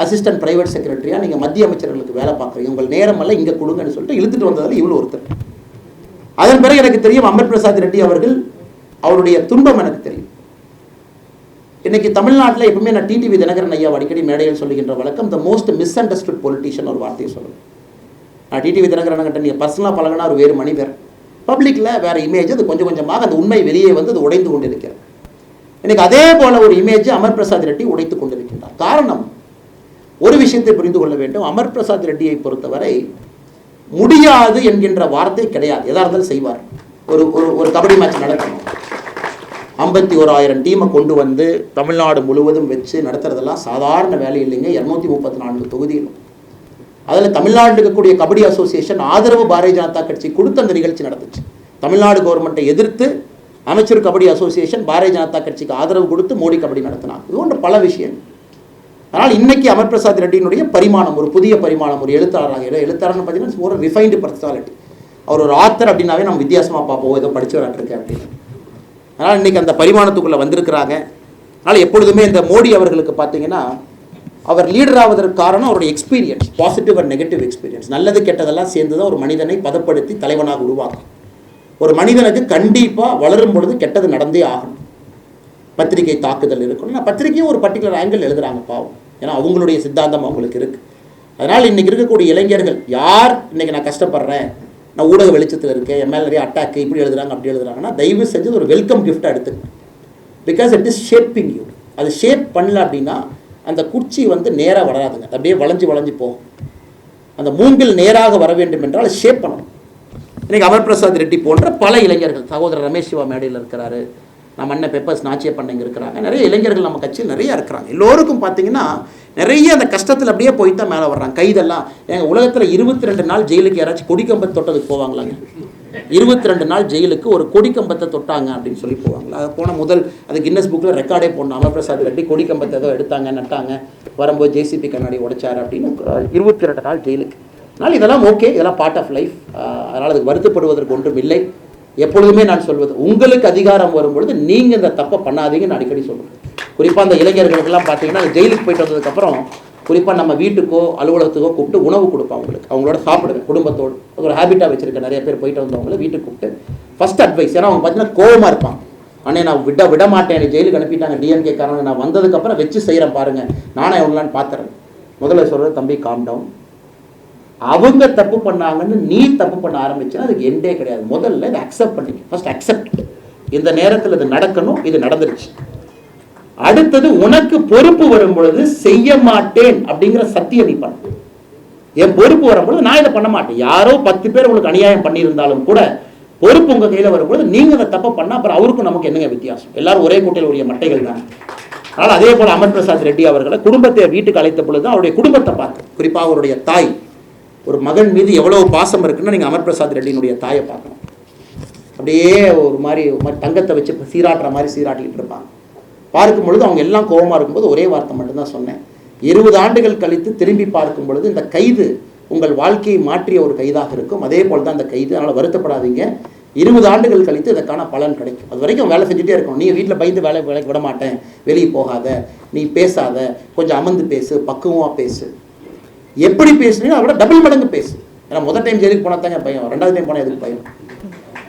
Speaker 1: அசிஸ்டன்ட் பிரைவேட் செக்ரட்டரியாக நீங்கள் மத்திய அமைச்சர்களுக்கு வேலை பார்க்குறீங்க, உங்கள் நேரமெல்லாம் இங்கே கொடுங்கன்னு சொல்லிட்டு இழுத்துட்டு வந்ததில் இவ்வளோ ஒருத்தர். அதன் பிறகு எனக்கு தெரியும் அமர் பிரசாத் ரெட்டி அவர்கள், அவருடைய துன்பம் எனக்கு தெரியும். இன்னைக்கு தமிழ்நாட்டில் எப்பவுமே நான் டிடிவி தினகரன் ஐயா அடிக்கடி மேடையில் சொல்லுகின்ற வழக்கம், the most miss understood politician ஒரு வார்த்தையை சொல்லுவேன். நான் டிடிவி தினகரன் கிட்ட நீங்கள் பர்சனலாக பழகினா ஒரு வேறு மனிதர், பப்ளிக்கில் வேறு இமேஜ், அது கொஞ்சம் கொஞ்சமாக அந்த உண்மை வெளியே வந்து அது உடைந்து கொண்டிருக்கிறது. இன்னைக்கு அதே போல ஒரு இமேஜ் அமர் பிரசாத் ரெட்டி உடைத்து கொண்டிருக்கின்றார். காரணம், ஒரு விஷயத்தை புரிந்து கொள்ள வேண்டும், அமர் பிரசாத் ரெட்டியை பொறுத்தவரை முடியாது என்கின்ற வார்த்தை கிடையாது. எதா இருந்தாலும் செய்வார். ஒரு கபடி மேட்ச் நடக்கணும், 51,000 டீமை கொண்டு வந்து தமிழ்நாடு முழுவதும் வச்சு நடத்துறதெல்லாம் சாதாரண வேலை இல்லைங்க. 234 தொகுதியிலும் அதில் தமிழ்நாட்டில் இருக்கக்கூடிய கபடி அசோசியேஷன் ஆதரவு பாரதிய ஜனதா கட்சி கொடுத்து அந்த நிகழ்ச்சி நடந்துச்சு. தமிழ்நாடு கவர்மெண்ட்டை எதிர்த்து அமைச்சர் கபடி அசோசியேஷன் பாரதிய ஜனதா கட்சிக்கு ஆதரவு கொடுத்து மோடி கபடி நடத்தினாங்க. இது போன்ற பல விஷயங்கள். அதனால் இன்னைக்கு அமர் பிரசாத் ரெட்டியினுடைய பரிமாணம், ஒரு புதிய பரிமாணம், ஒரு எழுத்தாளராக எழுத்தாளர்னு பார்த்தீங்கன்னா ஒரு ரிஃபைன்டு பர்சனாலிட்டி. அவர் ஒரு ஆத்தர் அப்படின்னாவே நம்ம வித்தியாசமாக பார்ப்போம், ஏதோ படிச்சவராட்டிருக்கேன் அப்படின்னு. அதனால் இன்றைக்கி அந்த பரிமாணத்துக்குள்ளே வந்திருக்கிறாங்க. அதனால் எப்பொழுதுமே இந்த மோடி அவர்களுக்கு பார்த்தீங்கன்னா அவர் லீடர் ஆவதற்கு காரணம் அவருடைய experience, positive and negative experience. நல்லது கெட்டதெல்லாம் சேர்ந்து தான் ஒரு மனிதனை பதப்படுத்தி தலைவனாக உருவாக்கும். ஒரு மனிதனுக்கு கண்டிப்பாக வளரும் பொழுது கெட்டது நடந்தே ஆகணும். பத்திரிகை தாக்குதல் இருக்கணும். பத்திரிகையும் ஒரு பர்டிகுலர் ஆங்கிள் எழுதுகிறாங்க பாவம், ஏன்னா அவங்களுடைய சித்தாந்தம் அவங்களுக்கு இருக்குது. அதனால் இன்றைக்கி இருக்கக்கூடிய இளைஞர்கள் யார் இன்றைக்கி நான் கஷ்டப்படுறேன், நான் ஊடக வெளிச்சத்தில் இருக்கேன், என் மேலே நிறைய அட்டாக்கு இப்படி எழுதுறாங்க அப்படி எழுதுறாங்கன்னா தயவு செஞ்சு ஒரு வெல்கம் கிஃப்டாக எடுத்துக்கணும். Because it is shaping you. அது ஷேப் பண்ணல அப்படின்னா அந்த குச்சி வந்து நேராக வளராதுங்க, அப்படியே வளைஞ்சு போகும். அந்த மூங்கில் நேராக வர வேண்டும் என்றால் ஷேப் பண்ணணும். இன்றைக்கி அமர் பிரசாத் ரெட்டி போன்ற பல இளைஞர்கள், சகோதரர் ரமேஷ் சிவா மேடையில் இருக்கிறாரு, நம்ம அண்ணன் பெப்பர்ஸ் நாச்சிய பண்ணைங்க இருக்கிறாங்க, நிறைய இளைஞர்கள் நம்ம கட்சியில் நிறையா இருக்கிறாங்க. எல்லோருக்கும் பார்த்தீங்கன்னா நிறைய அந்த கஷ்டத்தில் அப்படியே போய் தான் மேலே வர்றாங்க. கைதெல்லாம் எங்கள் உலகத்தில் 22 நாள் ஜெயிலுக்கு யாராச்சும் கொடிக்கம்பத்தை தொட்டதுக்கு போவாங்களாங்க. 22 நாள் ஜெயிலுக்கு ஒரு கொடிக்கம்பத்தை தொட்டாங்க அப்படின்னு சொல்லி போவாங்களா. அது போன முதல் அது கின்னஸ் புக்கில் ரெக்கார்டே போடணும். அமர் பிரசாத் ரெட்டி கொடிக்கம்பத்தை ஏதோ எடுத்தாங்க, நட்டாங்க, வரும்போது ஜேசிபி கண்ணாடி உடைச்சார் அப்படின்னு 22 நாள் ஜெயிலுக்கு. அதனால் இதெல்லாம் ஓகே, இதெல்லாம் பார்ட் ஆஃப் லைஃப். அதனால் அதுக்கு வருத்தப்படுவதற்கு ஒன்றும் இல்லை. எப்பொழுதுமே நான் சொல்வது, உங்களுக்கு அதிகாரம் வரும்பொழுது நீங்கள் இந்த தப்பை பண்ணாதீங்கன்னு அடிக்கடி சொல்லுவேன். குறிப்பாக அந்த இளைஞர்களுக்கெல்லாம் பார்த்தீங்கன்னா ஜெயிலுக்கு போயிட்டு வந்ததுக்கப்புறம் குறிப்பாக நம்ம வீட்டுக்கோ அலுவலகத்துக்கோ கூப்பிட்டு உணவு கொடுப்போம். அவங்களோட சாப்பிடுவேன் குடும்பத்தோடு. ஒரு ஹேபிட்டாக வச்சுருக்கேன். நிறைய பேர் போயிட்டு வந்தவங்கள வீட்டுக்கு கூப்பிட்டு ஃபஸ்ட் அட்வைஸ், ஏன்னா அவங்க பார்த்தீங்கன்னா கோவமாக இருப்பான். அண்ணே நான் விட மாட்டேன், எனக்கு ஜெயிலுக்கு அனுப்பிட்டாங்க டிஎம்கே காரணம், நான் வந்ததுக்கப்புறம் வச்சு செய்கிறேன் பாருங்கள், நானே எவ்வளோன்னு பார்த்துறேன். முதல்ல சொல்கிறது, தம்பி காம் டவுன். அவங்க தப்பு பண்ணாங்கன்னு நீ தப்பு பண்ண ஆரம்பிச்சுன்னா அதுக்கு எண்டே கிடையாது. முதல்ல இதை அக்செப்ட் பண்ணிக்க. ஃபர்ஸ்ட் அக்செப்ட், இந்த நேரத்தில் இது நடக்கணும், இது நடந்துருச்சு. அடுத்தது உனக்கு பொறுப்பு வரும் பொழுது செய்ய மாட்டேன் அப்படிங்கிற சத்தியம் நீ பண்ண. என் பொறுப்பு வரும்பொழுது நான் இதை பண்ண மாட்டேன். யாரோ 10 பேர் உங்களுக்கு அநியாயம் பண்ணியிருந்தாலும் கூட பொறுப்பு உங்க கையில் வரும்பொழுது நீங்க அதை தப்ப பண்ணா அப்புறம் அவருக்கும் நமக்கு என்னங்க வித்தியாசம்? எல்லாரும் ஒரே கூட்டையில் உரிய மட்டைகள் தான். அதனால் அதே போல அமர் பிரசாத் ரெட்டி அவர்களை குடும்பத்தை வீட்டுக்கு அழைத்த பொழுது அவருடைய குடும்பத்தை பார்த்து, குறிப்பாக அவருடைய தாய், ஒரு மகன் மீது எவ்வளவு பாசம் இருக்குன்னு நீங்கள் அமர் பிரசாத் ரெட்டியினுடைய தாயை பார்க்கணும். அப்படியே ஒரு மாதிரி தங்கத்தை வச்சு சீராட்டுற மாதிரி சீராட்டிக்கிட்டு இருப்பாங்க. பார்க்கும் பொழுது அவங்க எல்லாம் கோபமாக இருக்கும்போது ஒரே வார்த்தை மட்டும்தான் சொன்னேன், 20 ஆண்டுகள் கழித்து திரும்பி பார்க்கும் பொழுது இந்த கைது உங்கள் வாழ்க்கையை மாற்றிய ஒரு கைதாக இருக்கும். அதே போல் தான் அந்த கைது. அதனால் வருத்தப்படாதீங்க, 20 ஆண்டுகள் கழித்து இதற்கான பலன் கிடைக்கும். அது வரைக்கும் வேலை செஞ்சுட்டே இருக்கணும். நீங்கள் வீட்டில் பயந்து வேலைக்கு விட மாட்டேன், வெளியே போகாத, நீ பேசாத, கொஞ்சம் அமர்ந்து பேசு, பக்குவமாக பேசு. எப்படி பேசுனீங்க அதை விட டபுள் மடங்கு பேசு. ஏன்னா முதல் டைம் ஜெயிலுக்கு போனால் தாங்க பயம், 2வது டைம் போனால் எதுக்கு பயம்?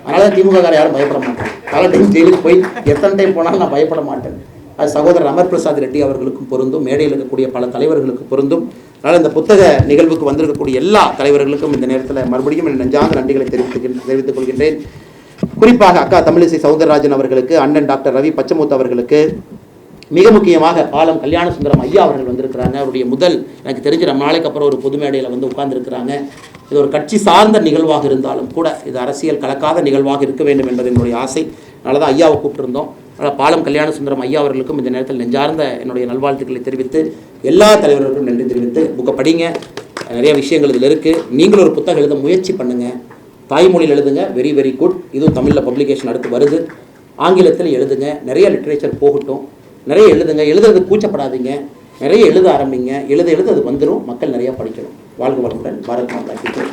Speaker 1: அதனால தான் திமுக யாரும் பயப்பட மாட்டேன். பல டைம் ஜெயிலுக்கு போய் எத்தனை டைம் போனாலும் நான் பயப்பட மாட்டேன். அது சகோதரர் அமர் பிரசாத் ரெட்டி அவர்களுக்கும் பொருந்தும், மேடையில் இருக்கக்கூடிய பல தலைவர்களுக்கு பொருந்தும். அதனால் இந்த புத்தக நிகழ்வுக்கு வந்திருக்கக்கூடிய எல்லா தலைவர்களுக்கும் இந்த நேரத்தில் மறுபடியும் என் நெஞ்சார்ந்த நன்றிகளை தெரிவித்துக் கொள்கின்றேன். குறிப்பாக அக்கா தமிழிசை சவுந்தரராஜன் அவர்களுக்கு, அண்ணன் டாக்டர் ரவி பச்சமுத்து அவர்களுக்கு, மிக முக்கியமாக பாலம் கல்யாண சுந்தரம் ஐயா அவர்கள் வந்திருக்கிறாங்க. அவருடைய முதல் எனக்கு தெரிஞ்ச ரொம்ப நாளைக்கு அப்புறம் ஒரு பொது மேடையில் வந்து உட்கார்ந்துருக்கிறாங்க. இது ஒரு கட்சி சார்ந்த நிகழ்வாக இருந்தாலும் கூட இது அரசியல் கலக்காத நிகழ்வாக இருக்க வேண்டும் என்பது என்னுடைய ஆசை. அதனால தான் ஐயாவை கூப்பிட்டுருந்தோம். அதனால் பாலம் கல்யாண சுந்தரம் ஐயா அவர்களுக்கும் இந்த நேரத்தில் நெஞ்சார்ந்த என்னுடைய நல்வாழ்த்துக்களை தெரிவித்து, எல்லா தலைவர்களுக்கும் நன்றி தெரிவித்து, புக்கை படிங்க, நிறைய விஷயங்கள் இதில் இருக்குது. நீங்களும் ஒரு புத்தகம் எழுத முயற்சி பண்ணுங்கள். தாய்மொழியில் எழுதுங்க, வெரி வெரி குட். இதுவும் தமிழில் பப்ளிகேஷன் அடுத்து வருது. ஆங்கிலத்தில் எழுதுங்க, நிறைய லிட்ரேச்சர் போகட்டும், நிறைய எழுதுங்க. எழுதுறது கூச்சப்படாதீங்க, நிறைய எழுத ஆரம்பிங்க. எழுத அது வந்துடும், மக்கள் நிறையா படிக்கணும். வாழ்க வளமுடன். பாரத் மாதா கி ஜெய்.